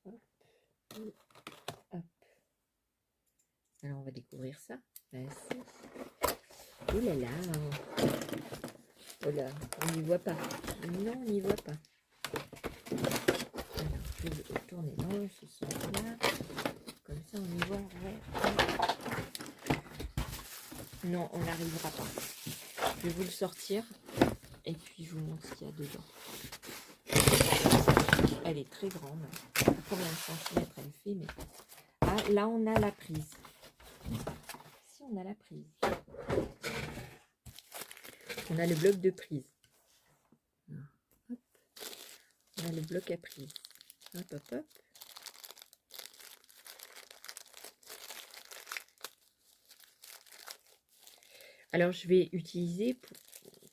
Hop. Hop. Alors on va découvrir ça. Bah si. Oh là là. Oh là, on n'y voit pas. Non, on n'y voit pas. Alors, je vais tourner dans ce sens-là. Comme ça, on y voit. Ouais. Non, on n'arrivera pas. Je vais vous le sortir. Et puis, je vous montre ce qu'il y a dedans. Elle est très grande. Combien de centimètres elle fait, mais... Ah, là, on a la prise. Si, on a la prise. On a le bloc de prise. Hop. On a le bloc à prise. Hop, hop, hop. Alors, je vais utiliser,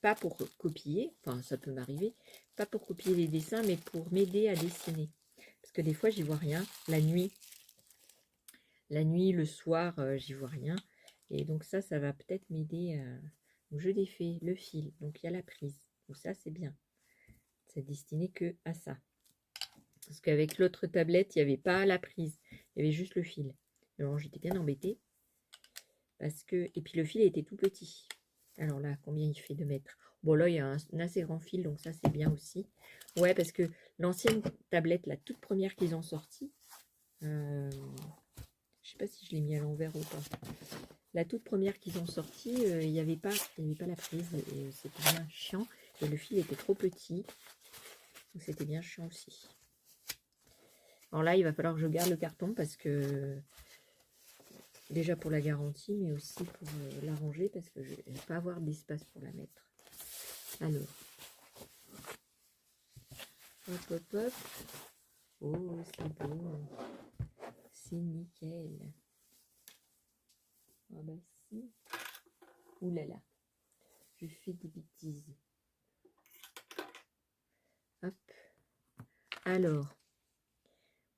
pas pour copier, enfin, ça peut m'arriver, pas pour copier les dessins, mais pour m'aider à dessiner. Parce que des fois, j'y vois rien. La nuit, le soir, j'y vois rien. Et donc ça va peut-être m'aider à... Donc, je défais le fil. Donc, il y a la prise. Donc, ça, c'est bien. C'est destiné que à ça. Parce qu'avec l'autre tablette, il n'y avait pas la prise. Il y avait juste le fil. Alors, j'étais bien embêtée. Parce que... Et puis, le fil était tout petit. Alors là, combien il fait de mètres? Bon, là, il y a un assez grand fil. Donc, ça, c'est bien aussi. Ouais, parce que l'ancienne tablette, la toute première qu'ils ont sortie... je sais pas si je l'ai mis à l'envers ou pas. La toute première qu'ils ont sortie, il n'y avait pas la prise. Et c'était bien chiant. Et le fil était trop petit. Donc, c'était bien chiant aussi. Alors là, il va falloir que je garde le carton parce que déjà pour la garantie, mais aussi pour la ranger parce que je ne vais pas avoir d'espace pour la mettre. Alors, Hop, hop, hop. Oh, c'est beau. C'est nickel. Ah bah si. Ouh là là. Je fais des bêtises. Hop. Alors.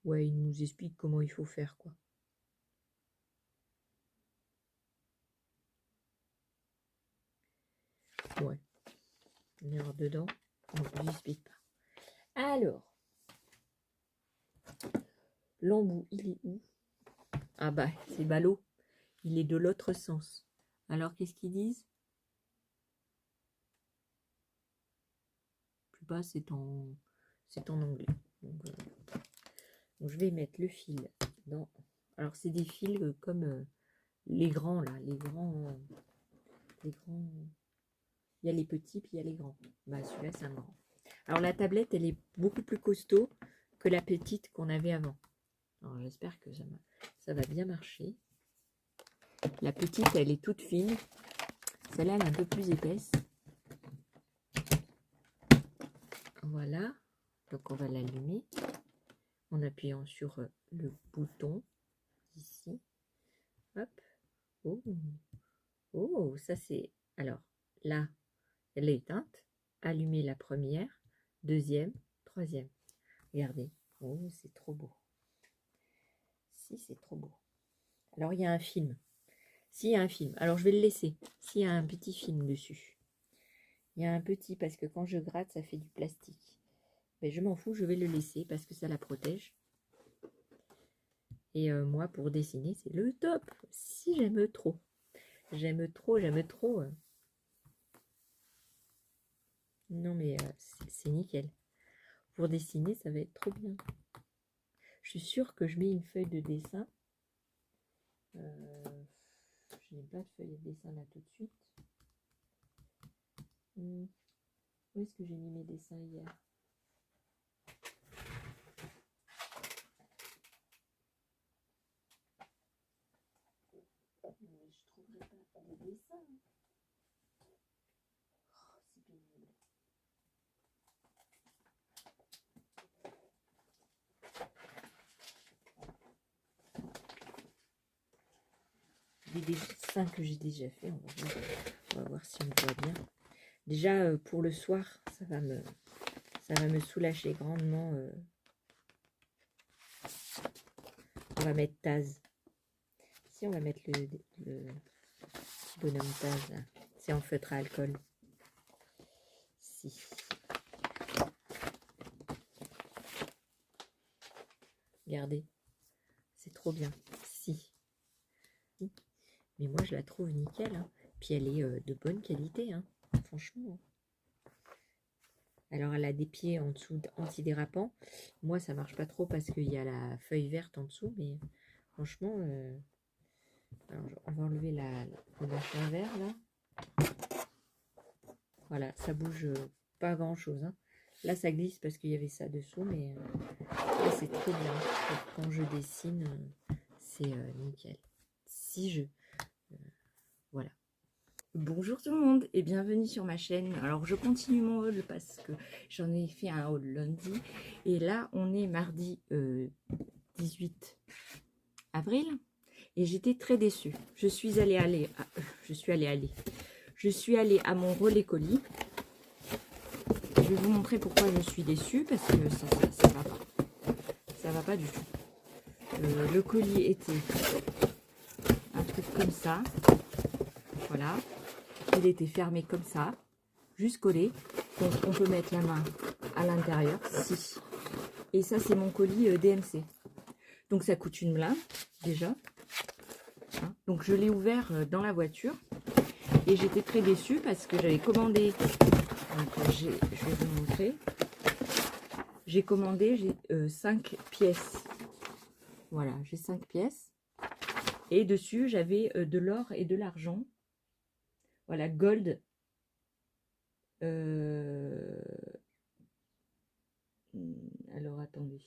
Ouais, il nous explique comment il faut faire, quoi. Ouais. Alors, dedans, on ne nous explique pas. Alors. L'embout, il est où? Ah bah, c'est ballot. Il est de l'autre sens. Alors, qu'est-ce qu'ils disent? Plus bas, c'est en anglais. Donc, je vais mettre le fil dans... Alors, c'est des fils comme les grands, là. Les grands... Il y a les petits, puis il y a les grands. Bah, celui-là, c'est un grand. Alors, la tablette, elle est beaucoup plus costaud que la petite qu'on avait avant. Alors, j'espère que ça va bien marcher. La petite, elle est toute fine. Celle-là, elle est un peu plus épaisse. Voilà. Donc, on va l'allumer en appuyant sur le bouton ici. Hop. Oh, oh, ça c'est... Alors, là, elle est éteinte. Allumer la première, deuxième, troisième. Regardez. Oh, c'est trop beau. Si, c'est trop beau. Alors, il y a un film. S'il y a un film, alors je vais le laisser. S'il y a un petit film dessus. Il y a un petit, parce que quand je gratte, ça fait du plastique. Mais je m'en fous, je vais le laisser parce que ça la protège. Et moi, pour dessiner, c'est le top. Si j'aime trop. J'aime trop, j'aime trop. Non, mais c'est nickel. Pour dessiner, ça va être trop bien. Je suis sûre que je mets une feuille de dessin. Je n'ai pas de feuille de dessin là tout de suite. Où est-ce que j'ai mis mes dessins hier? Je trouverai pas de dessin. Oh, c'est pénible. Des dessins que j'ai déjà fait, on va voir si on voit bien. Déjà pour le soir, ça va me soulager grandement. On va mettre Taz. Si on va mettre le petit bonhomme Taz là. C'est en feutre à alcool. Si. Regardez. C'est trop bien. Si. Mais moi je la trouve nickel. Hein. Puis elle est de bonne qualité. Hein. Franchement. Alors elle a des pieds en dessous antidérapants. Moi ça marche pas trop parce qu'il y a la feuille verte en dessous. Mais franchement... Alors, on va enlever le machin vert là. Voilà, ça bouge pas grand chose. Hein. Là, ça glisse parce qu'il y avait ça dessous, mais là, c'est très bien. Quand je dessine, c'est nickel. Si je... voilà. Bonjour tout le monde et bienvenue sur ma chaîne. Alors, je continue mon haul parce que j'en ai fait un haul lundi. Et là, on est mardi 18 avril. Et j'étais très déçue. Je suis allée à mon relais colis. Je vais vous montrer pourquoi je suis déçue. Parce que ça va pas. Ça va pas du tout. Le colis était un truc comme ça. Voilà. Il était fermé comme ça. Juste collé. Donc on peut mettre la main à l'intérieur. Si. Et ça c'est mon colis DMC. Donc ça coûte une blinde déjà. Donc je l'ai ouvert dans la voiture et j'étais très déçue parce que j'avais commandé, je vais vous montrer, j'ai commandé 5 pièces, voilà, j'ai 5 pièces et dessus j'avais de l'or et de l'argent, voilà, gold, alors attendez,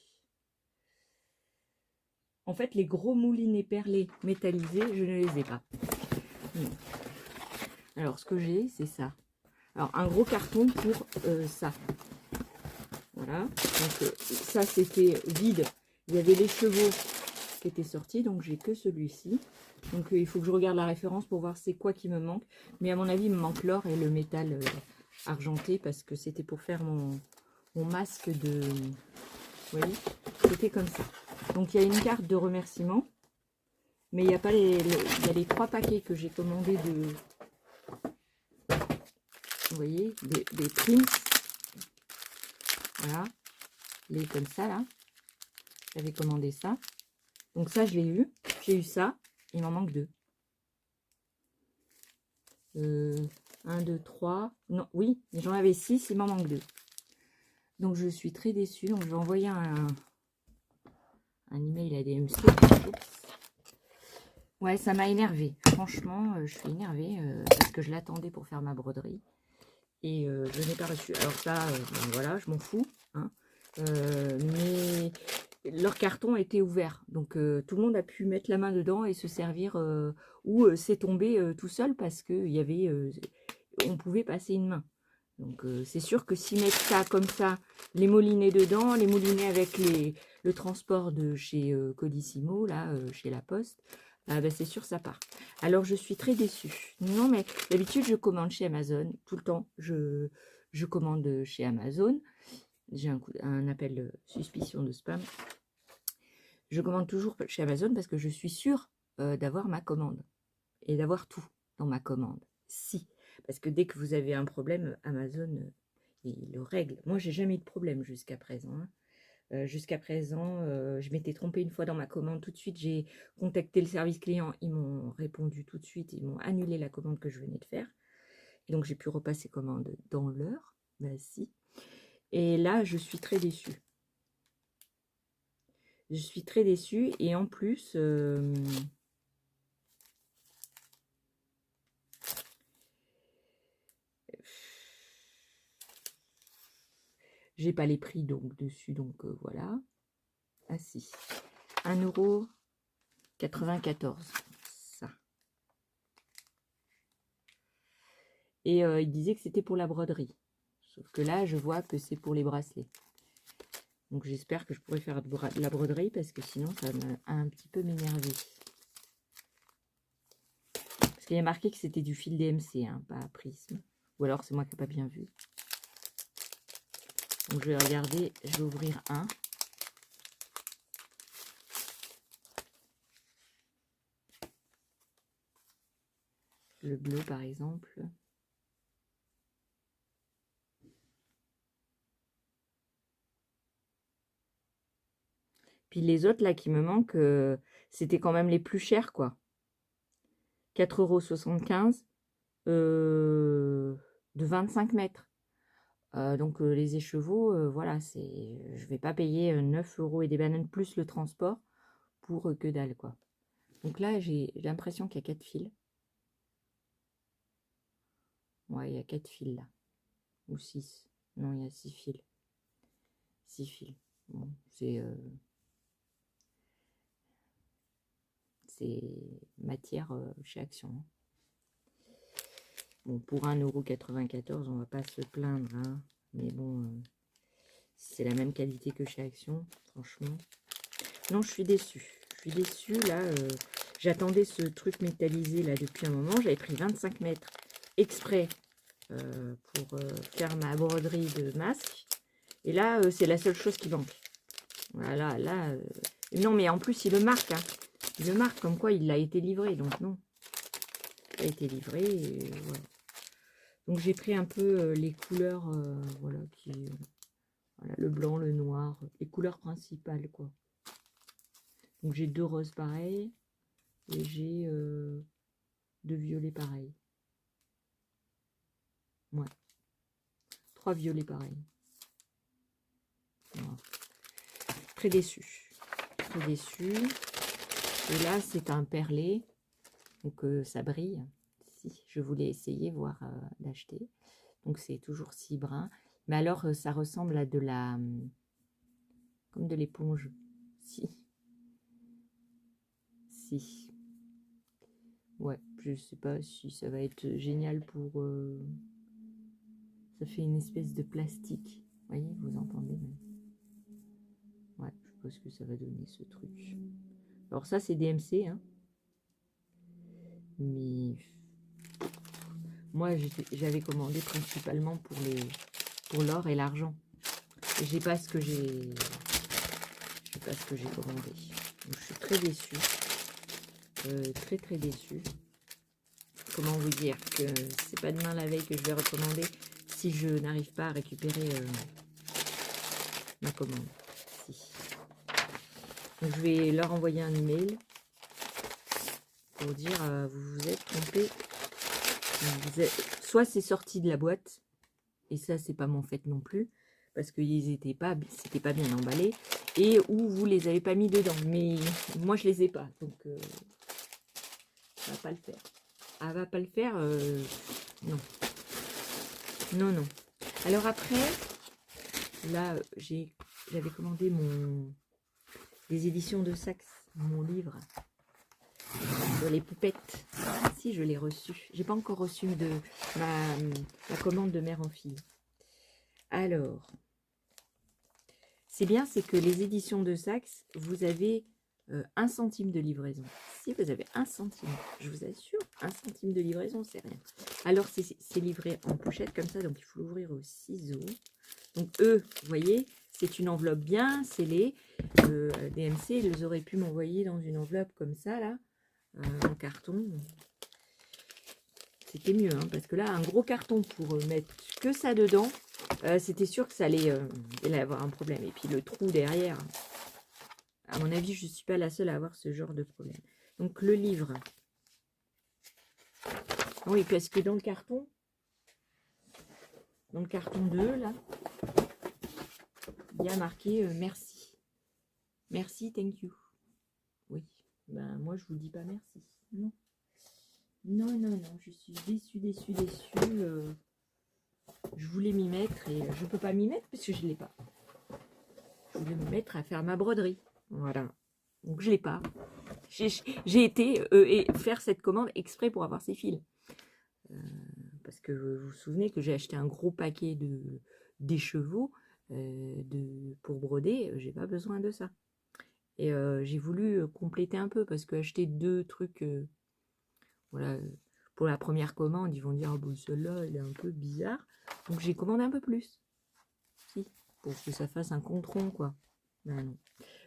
en fait les gros moulinets perlés métallisés je ne les ai pas. Alors, ce que j'ai, c'est ça. Alors, un gros carton pour ça. Voilà. Donc ça c'était vide. Il y avait les chevaux qui étaient sortis, donc j'ai que celui-ci. Donc il faut que je regarde la référence pour voir c'est quoi qui me manque. Mais à mon avis, il me manque l'or et le métal argenté parce que c'était pour faire mon masque de... Vous voyez, c'était comme ça. Donc il y a une carte de remerciement. Mais il n'y a pas il y a les 3 paquets que j'ai commandés de... Vous voyez, des prints. Voilà. Les comme ça, là. J'avais commandé ça. Donc ça, je l'ai eu. J'ai eu ça. Il m'en manque 2. 1, 2, 3. Non, oui, j'en avais 6. Il m'en manque 2. Donc je suis très déçue. Donc je vais envoyer un email à DMC. Ouais, ça m'a énervé. Franchement, je suis énervée parce que je l'attendais pour faire ma broderie. Et je n'ai pas reçu. Alors ça, ben voilà, je m'en fous. Hein. Mais leur carton était ouvert. Donc tout le monde a pu mettre la main dedans et se servir. Ou c'est tombé tout seul parce qu'il y avait... on pouvait passer une main. Donc c'est sûr que s'ils mettent ça comme ça, les moulinets dedans, les moulinets avec le transport de chez Colissimo, là, chez La Poste, ah ben c'est sûr ça part. Alors je suis très déçue. Non mais d'habitude je commande chez Amazon, tout le temps je commande chez Amazon. J'ai un appel suspicion de spam. Je commande toujours chez Amazon parce que je suis sûre d'avoir ma commande et d'avoir tout dans ma commande. Si. Parce que dès que vous avez un problème, Amazon, il le règle. Moi, j'ai jamais eu de problème jusqu'à présent. Hein. Jusqu'à présent, je m'étais trompée une fois dans ma commande. Tout de suite, j'ai contacté le service client. Ils m'ont répondu tout de suite. Ils m'ont annulé la commande que je venais de faire. Et donc, j'ai pu repasser commande dans l'heure. Ben, si. Et là, je suis très déçue. Je suis très déçue. Et en plus... j'ai pas les prix donc dessus, donc voilà. Ah si. 1,94 €. Ça. Et il disait que c'était pour la broderie. Sauf que là, je vois que c'est pour les bracelets. Donc j'espère que je pourrai faire de la broderie parce que sinon, ça va un petit peu m'énerver. Parce qu'il y a marqué que c'était du fil DMC, hein, pas prisme. Ou alors c'est moi qui n'ai pas bien vu. Donc je vais regarder, je vais ouvrir un. Le bleu par exemple. Puis les autres là qui me manquent, c'était quand même les plus chers quoi. 4,75 € de 25 mètres. Donc les écheveaux, voilà, je vais pas payer 9 € et des bananes plus le transport pour que dalle quoi. Donc là j'ai l'impression qu'il y a 4 fils. Ouais, il y a 4 fils là. Ou 6. Non, il y a 6 fils. 6 fils. Bon, c'est matière chez Action. Bon, pour 1,94 €, on va pas se plaindre, hein. Mais bon, c'est la même qualité que chez Action, franchement. Non, je suis déçue. Je suis déçue, là. J'attendais ce truc métallisé, là, depuis un moment. J'avais pris 25 mètres exprès pour faire ma broderie de masque. Et là, c'est la seule chose qui manque. Voilà, là... Non, mais en plus, il le marque, hein. Il le marque comme quoi il a été livré, donc non. Il a été livré, et voilà. Donc j'ai pris un peu les couleurs, voilà, voilà, le blanc, le noir, les couleurs principales, quoi. Donc j'ai 2 roses pareils, et j'ai 2 violets pareils. Ouais. 3 violets pareils. Voilà. Très déçu. Très déçu. Et là, c'est un perlé. Donc ça brille. Si, je voulais essayer, voir l'acheter. Donc c'est toujours si brun. Mais alors, ça ressemble à de la... comme de l'éponge. Si. Si. Ouais, je sais pas si ça va être génial pour... Ça fait une espèce de plastique. voyez, vous entendez même. Ouais, je pense que ça va donner ce truc. Alors ça, c'est DMC, hein. Mais moi, j'avais commandé principalement pour l'or et l'argent. Et j'ai pas ce que j'ai commandé. Donc, je suis très déçue. Très très déçue. Comment vous dire que c'est pas demain la veille que je vais recommander si je n'arrive pas à récupérer ma commande. Si. Donc je vais leur envoyer un email pour dire vous vous êtes trompé. Soit c'est sorti de la boîte et ça c'est pas mon fait non plus parce que c'était pas bien emballé, et ou vous les avez pas mis dedans, mais moi je les ai pas, donc ça va pas le faire. Ah, va pas le faire, non. Non, non. Alors après, là, j'avais commandé les éditions de Saxe, mon livre sur les poupettes. Si, je l'ai reçu. J'ai pas encore reçu ma commande de mère en fille. Alors, c'est bien, c'est que les éditions de Saxe, vous avez 1 centime de livraison. Si vous avez 1 centime, je vous assure, 1 centime de livraison, c'est rien. Alors, c'est livré en pochette comme ça, donc il faut l'ouvrir au ciseau. Donc, eux, vous voyez, c'est une enveloppe bien scellée. DMC, ils auraient pu m'envoyer dans une enveloppe comme ça, là, en carton. C'était mieux, hein, parce que là, un gros carton pour mettre que ça dedans, c'était sûr que ça allait avoir un problème. Et puis, le trou derrière... À mon avis, je ne suis pas la seule à avoir ce genre de problème. Donc, le livre. Oui, parce que dans le carton 2, là, il y a marqué merci. Merci, thank you. Oui, ben moi, je vous dis pas merci. Non. Non, non, non, je suis déçue. Je voulais m'y mettre et je ne peux pas m'y mettre parce que je ne l'ai pas. Je voulais me mettre à faire ma broderie. Voilà. Donc, je ne l'ai pas. J'ai été faire cette commande exprès pour avoir ces fils. Parce que vous vous souvenez que j'ai acheté un gros paquet d'écheveaux pour broder. J'ai pas besoin de ça. Et j'ai voulu compléter un peu parce que acheter 2 trucs, voilà, pour la première commande, ils vont dire, oh, bon, celui-là, il est un peu bizarre. Donc, j'ai commandé un peu plus. Si, pour que ça fasse un compte rond, quoi. Ben non.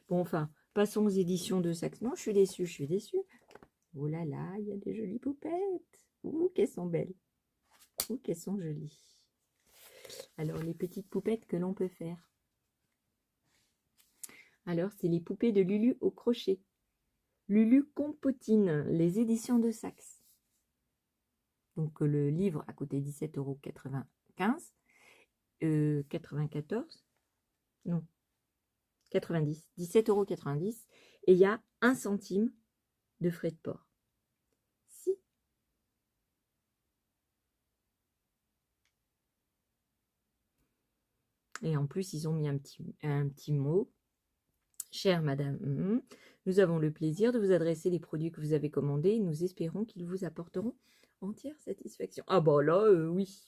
Bon, enfin, passons aux éditions de Saxe. Non, je suis déçue. Oh là là, il y a des jolies poupettes. Ouh, qu'elles sont belles. Ouh, qu'elles sont jolies. Alors, les petites poupettes que l'on peut faire. Alors, c'est les poupées de Lulu au crochet. Lulu Compotine, les éditions de Saxe. Donc, le livre a coûté 17,95 €. 94. Non. 90. 17,90 €. Et il y a 1 centime de frais de port. Si. Et en plus, ils ont mis un petit mot. Chère madame, nous avons le plaisir de vous adresser les produits que vous avez commandés. Nous espérons qu'ils vous apporteront entière satisfaction. Ah bah là, oui.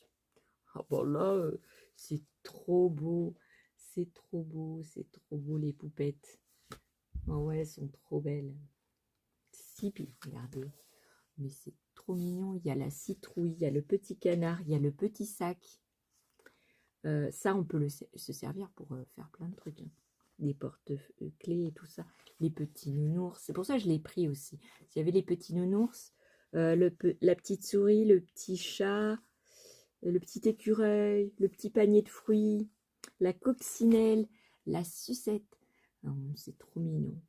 Ah bah là, c'est trop beau. C'est trop beau les poupettes. Ah ouais, elles sont trop belles. Si, puis regardez. Mais c'est trop mignon. Il y a la citrouille, il y a le petit canard, il y a le petit sac. Ça, on peut se servir pour faire plein de trucs. Hein. Des porte-clés et tout ça. Les petits nounours. C'est pour ça que je l'ai pris aussi. S'il y avait les petits nounours, la petite souris, le petit chat, le petit écureuil, le petit panier de fruits, la coccinelle, la sucette. C'est trop mignon.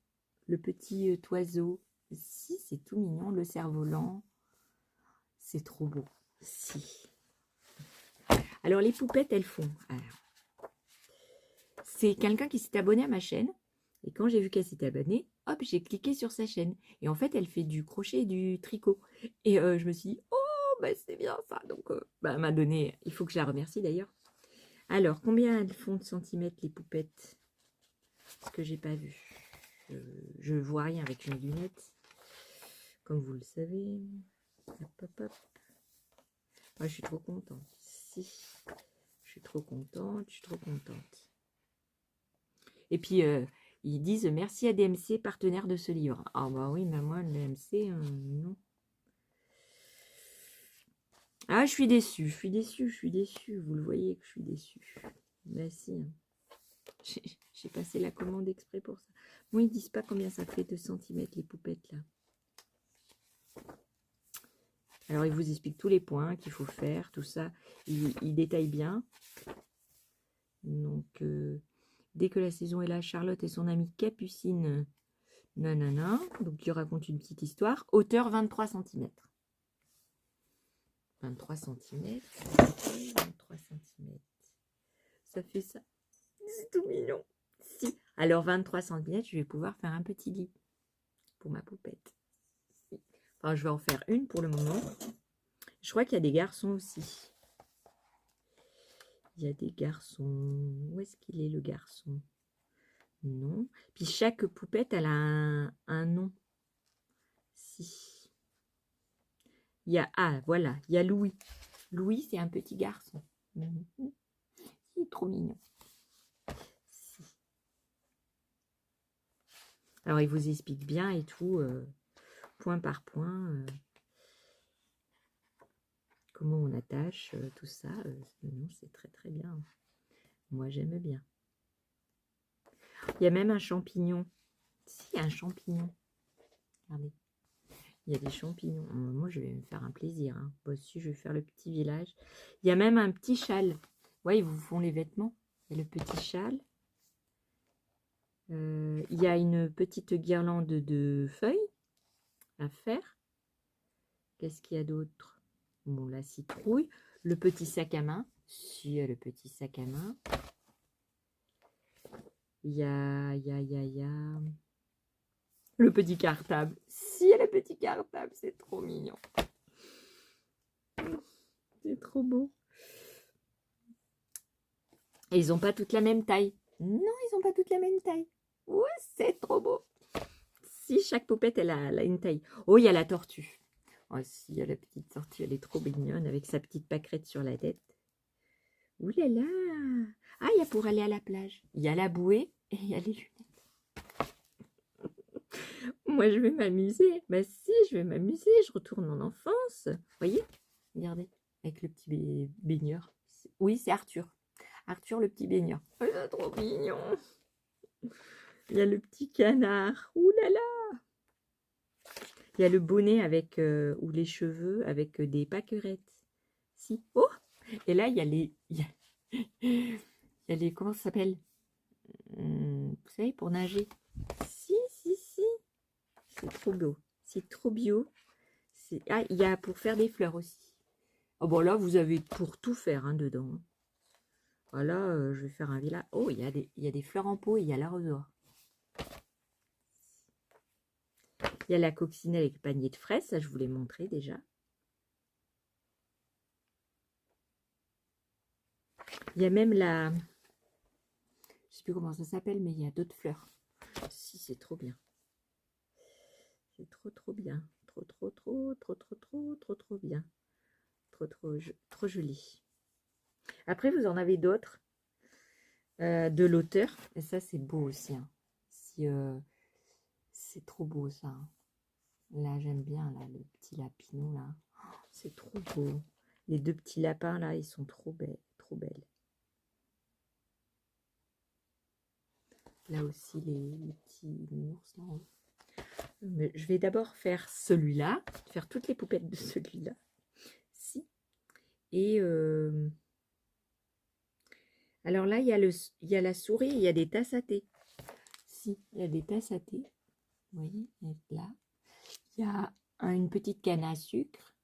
Le petit oiseau. Si, c'est tout mignon. Le cerf-volant. C'est trop beau. Si. Alors, les poupettes, elles font... C'est quelqu'un qui s'est abonné à ma chaîne. Et quand j'ai vu qu'elle s'était abonnée, hop, j'ai cliqué sur sa chaîne. Et en fait, elle fait du crochet et du tricot. Et je me suis dit, oh, bah, c'est bien ça. Donc, elle m'a donné, il faut que je la remercie d'ailleurs. Alors, combien elles font de centimètres les poupettes? Parce que j'ai pas vu. Je vois rien avec mes lunettes. Comme vous le savez. Hop, hop, hop. Moi, je suis trop contente. Si. Je suis trop contente, je suis trop contente. Et puis, ils disent merci à DMC, partenaire de ce livre. Ah bah oui, mais moi, le DMC, non. Ah, je suis déçue, je suis déçue, je suis déçue. Vous le voyez que je suis déçue. Bah si. J'ai passé la commande exprès pour ça. Moi, ils disent pas combien ça fait de centimètres, les poupettes, là. Alors, ils vous expliquent tous les points qu'il faut faire, tout ça. Ils détaillent bien. Donc, dès que la saison est là, Charlotte et son amie Capucine, nanana. Donc, il raconte une petite histoire. Hauteur 23 cm. 23 cm. 23 cm. Ça fait ça. C'est tout mignon. Si. Alors, 23 cm, je vais pouvoir faire un petit lit pour ma poupette. Enfin, je vais en faire une pour le moment. Je crois qu'il y a des garçons aussi. Il y a des garçons. Où est-ce qu'il est, le garçon? Non. Puis chaque poupette, elle a un nom. Si. Il y a, ah, voilà, il y a Louis. Louis, c'est un petit garçon. Il est trop mignon. Si. Alors, il vous explique bien et tout, point par point, comment on attache, tout ça. Non, c'est très très bien. Moi, j'aime bien. Il y a même un champignon. Si, un champignon. Regardez. Il y a des champignons. Moi, je vais me faire un plaisir. Hein. Moi aussi, je vais faire le petit village. Il y a même un petit châle. Ouais, ils vous font les vêtements. Il y a le petit châle. Il y a une petite guirlande de feuilles à faire. Qu'est-ce qu'il y a d'autre? Bon, la citrouille. Le petit sac à main. Si, il y a le petit sac à main. Il y a... Le petit cartable. Si, il y a le petit cartable. C'est trop mignon. C'est trop beau. Et ils n'ont pas toutes la même taille. Non, ils n'ont pas toutes la même taille. Ouais, c'est trop beau. Si, chaque poupette, elle a une taille. Oh, il y a la tortue. Oh, si, il y a la petite tortue. Elle est trop mignonne avec sa petite pâquerette sur la tête. Ouh là là. Ah, il y a pour aller à la plage. Il y a la bouée et il y a les lunettes. Moi, je vais m'amuser. Bah si, je vais m'amuser. Je retourne en enfance. Vous voyez? Regardez, avec le petit baigneur. Oui, c'est Arthur. Arthur, le petit baigneur. Oh, c'est trop mignon. Il y a le petit canard. Ouh là là. Il y a le bonnet avec, ou les cheveux avec des pâquerettes. Si. Oh. Et là, il y a les... Il y a les... Comment ça s'appelle? Vous savez, pour nager. Si. C'est trop beau. C'est trop bio. Ah, il y a pour faire des fleurs aussi. Oh bon, là, vous avez pour tout faire hein, dedans. Voilà, je vais faire un village. Oh, il y a des fleurs en pot et il y a l'arrosoir. Il y a la coccinelle avec panier de fraises. Ça, je vous l'ai montré déjà. Il y a même la... Je sais plus comment ça s'appelle, mais il y a d'autres fleurs. Si, c'est trop bien. C'est trop bien. Trop bien. Trop joli. Après, vous en avez d'autres de l'auteur. Et ça, c'est beau aussi. Hein. Si, c'est trop beau, ça. Hein. Là, j'aime bien là, le petit lapinou, là. Oh, c'est trop beau. Les deux petits lapins, là, ils sont trop belles. Trop belles. Là aussi, les petits ours, là. Mais je vais d'abord faire celui-là. Faire toutes les poupettes de celui-là. Si. Et... alors là, il y a la souris et il y a des tasses à thé. Si, il y a des tasses à thé. Vous voyez, là. Il y a une petite canne à sucre.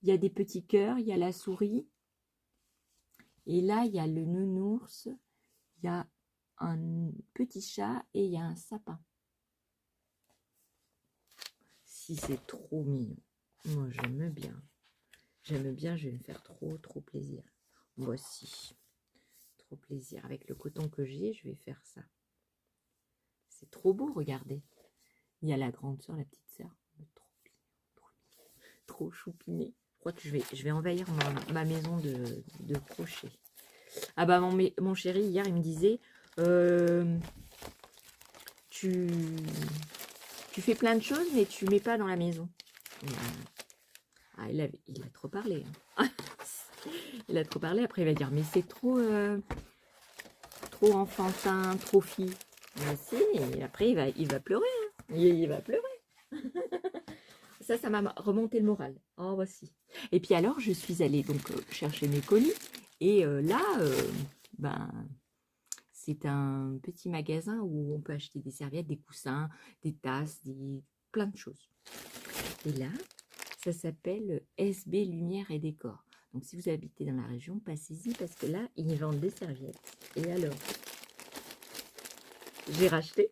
Il y a des petits cœurs. Il y a la souris. Et là, il y a le nounours. Il y a un petit chat et il y a un sapin. Si, c'est trop mignon. Moi, j'aime bien. J'aime bien, je vais me faire trop plaisir. Voici. Trop plaisir. Avec le coton que j'ai, je vais faire ça. C'est trop beau, regardez. Il y a la grande soeur, la petite soeur. Trop choupiné. Je crois que je vais envahir ma maison de crochet. Ah bah mon chéri, hier, il me disait, tu, tu fais plein de choses, mais tu mets pas dans la maison. Ah, il a trop parlé. Hein. Il a trop parlé. Après, il va dire, mais c'est trop, trop enfantin, trop fille. Mais si, et après, il va pleurer. Hein. Il va pleurer. Ça m'a remonté le moral. Oh, voici. Et puis alors, je suis allée donc chercher mes colis. Et là, ben, c'est un petit magasin où on peut acheter des serviettes, des coussins, des tasses, plein de choses. Et là, ça s'appelle SB Lumière et Décor. Donc si vous habitez dans la région, passez-y parce que là, ils vendent des serviettes. Et alors, j'ai racheté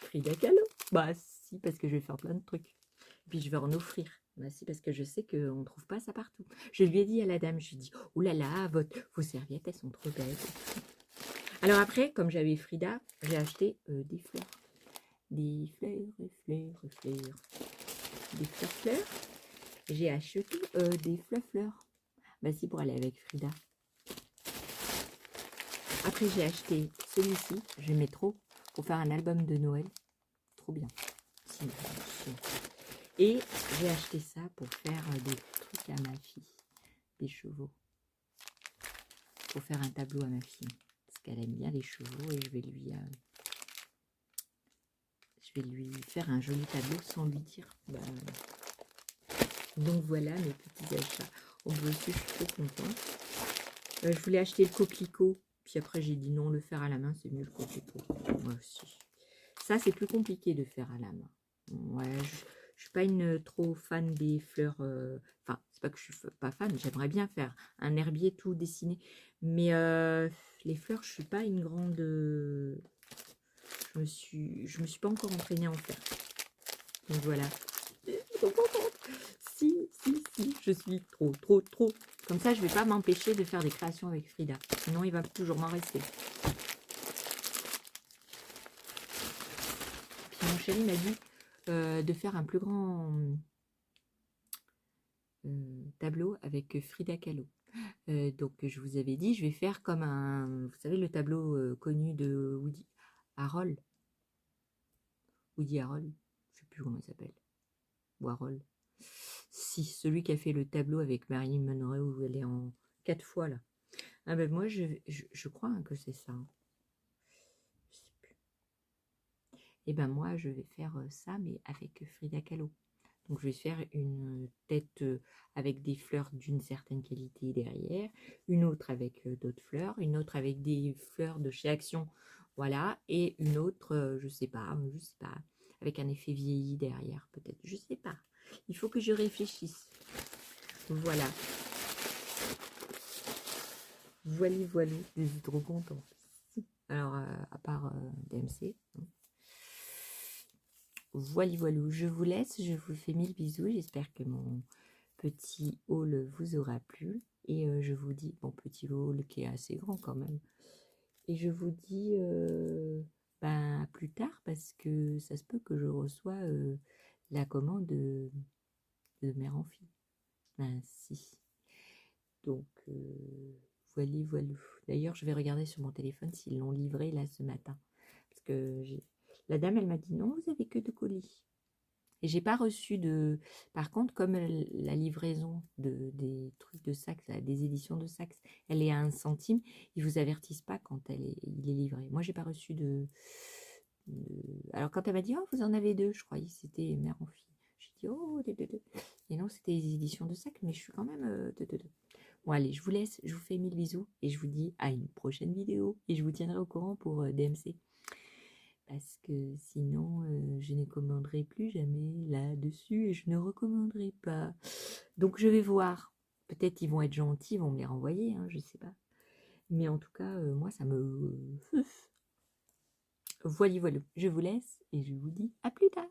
Frida Kahlo. Bah si, parce que je vais faire plein de trucs. Et puis je vais en offrir. Bah si, parce que je sais qu'on ne trouve pas ça partout. Je lui ai dit à la dame, je lui ai dit, oh là là, vos serviettes, elles sont trop belles. Alors après, comme j'avais Frida, j'ai acheté des fleurs. Des fleurs, des fleurs. J'ai acheté des fleurs. Bah si, pour aller avec Frida. Après, j'ai acheté celui-ci. J'aimais trop pour faire un album de Noël. Trop bien. Et j'ai acheté ça pour faire des trucs à ma fille. Des chevaux. Pour faire un tableau à ma fille. Parce qu'elle aime bien les chevaux et je vais lui faire un joli tableau sans lui dire. Bah, donc voilà mes petits achats. Oh, je suis trop contente. Je voulais acheter le coquelicot. Puis après, j'ai dit non, le faire à la main, c'est mieux le coquelicot. Moi aussi. Ça, c'est plus compliqué de faire à la main. Ouais, je suis pas une trop fan des fleurs. Enfin, c'est pas que je suis pas fan. J'aimerais bien faire un herbier tout dessiné. Mais les fleurs, je suis pas une grande... je me suis pas encore entraînée à en faire. Donc voilà. Si, je suis trop. Comme ça, je vais pas m'empêcher de faire des créations avec Frida. Sinon, il va toujours m'en rester. Puis mon chéri m'a dit de faire un plus grand tableau avec Frida Kahlo. Donc, je vous avais dit, je vais faire comme vous savez, le tableau connu de Woody Harold. Woody Harold, je sais plus comment il s'appelle. Ou Harold. Si, celui qui a fait le tableau avec Marilyn Monroe où elle est en 4 fois là. Ah ben moi je crois que c'est ça. Je sais plus. Et ben moi je vais faire ça mais avec Frida Kahlo. Donc je vais faire une tête avec des fleurs d'une certaine qualité derrière, une autre avec d'autres fleurs, une autre avec des fleurs de chez Action, voilà, et une autre, je sais pas, avec un effet vieilli derrière peut-être, je sais pas. Il faut que je réfléchisse. Voilà. Voilà, je suis trop contente. Alors, à part DMC. Voilà, je vous laisse, je vous fais 1000 bisous. J'espère que mon petit haul vous aura plu. Et je vous dis, bon, petit haul qui est assez grand quand même. Et je vous dis ben, à plus tard parce que ça se peut que je reçois la commande de mère en fille. Ainsi. Donc, voilà. D'ailleurs, je vais regarder sur mon téléphone s'ils l'ont livré là ce matin. Parce que la dame, elle m'a dit non, vous avez que 2 colis. Et j'ai pas reçu de... Par contre, comme la livraison des trucs de Saxe, des éditions de Saxe, elle est à 1 centime, ils vous avertissent pas quand il est livré. Moi, j'ai pas reçu Alors, quand elle m'a dit, oh, vous en avez 2, je croyais que c'était mère en fille. J'ai dit, oh, 2. Et non, c'était les éditions de Saxe, mais je suis quand même 2. Bon, allez, je vous laisse, je vous fais 1000 bisous et je vous dis à une prochaine vidéo. Et je vous tiendrai au courant pour DMC. Parce que sinon, je ne commanderai plus jamais là-dessus et je ne recommanderai pas. Donc, je vais voir. Peut-être ils vont être gentils, ils vont me les renvoyer, hein, je sais pas. Mais en tout cas, moi, ça me... Voilà. Je vous laisse et je vous dis à plus tard.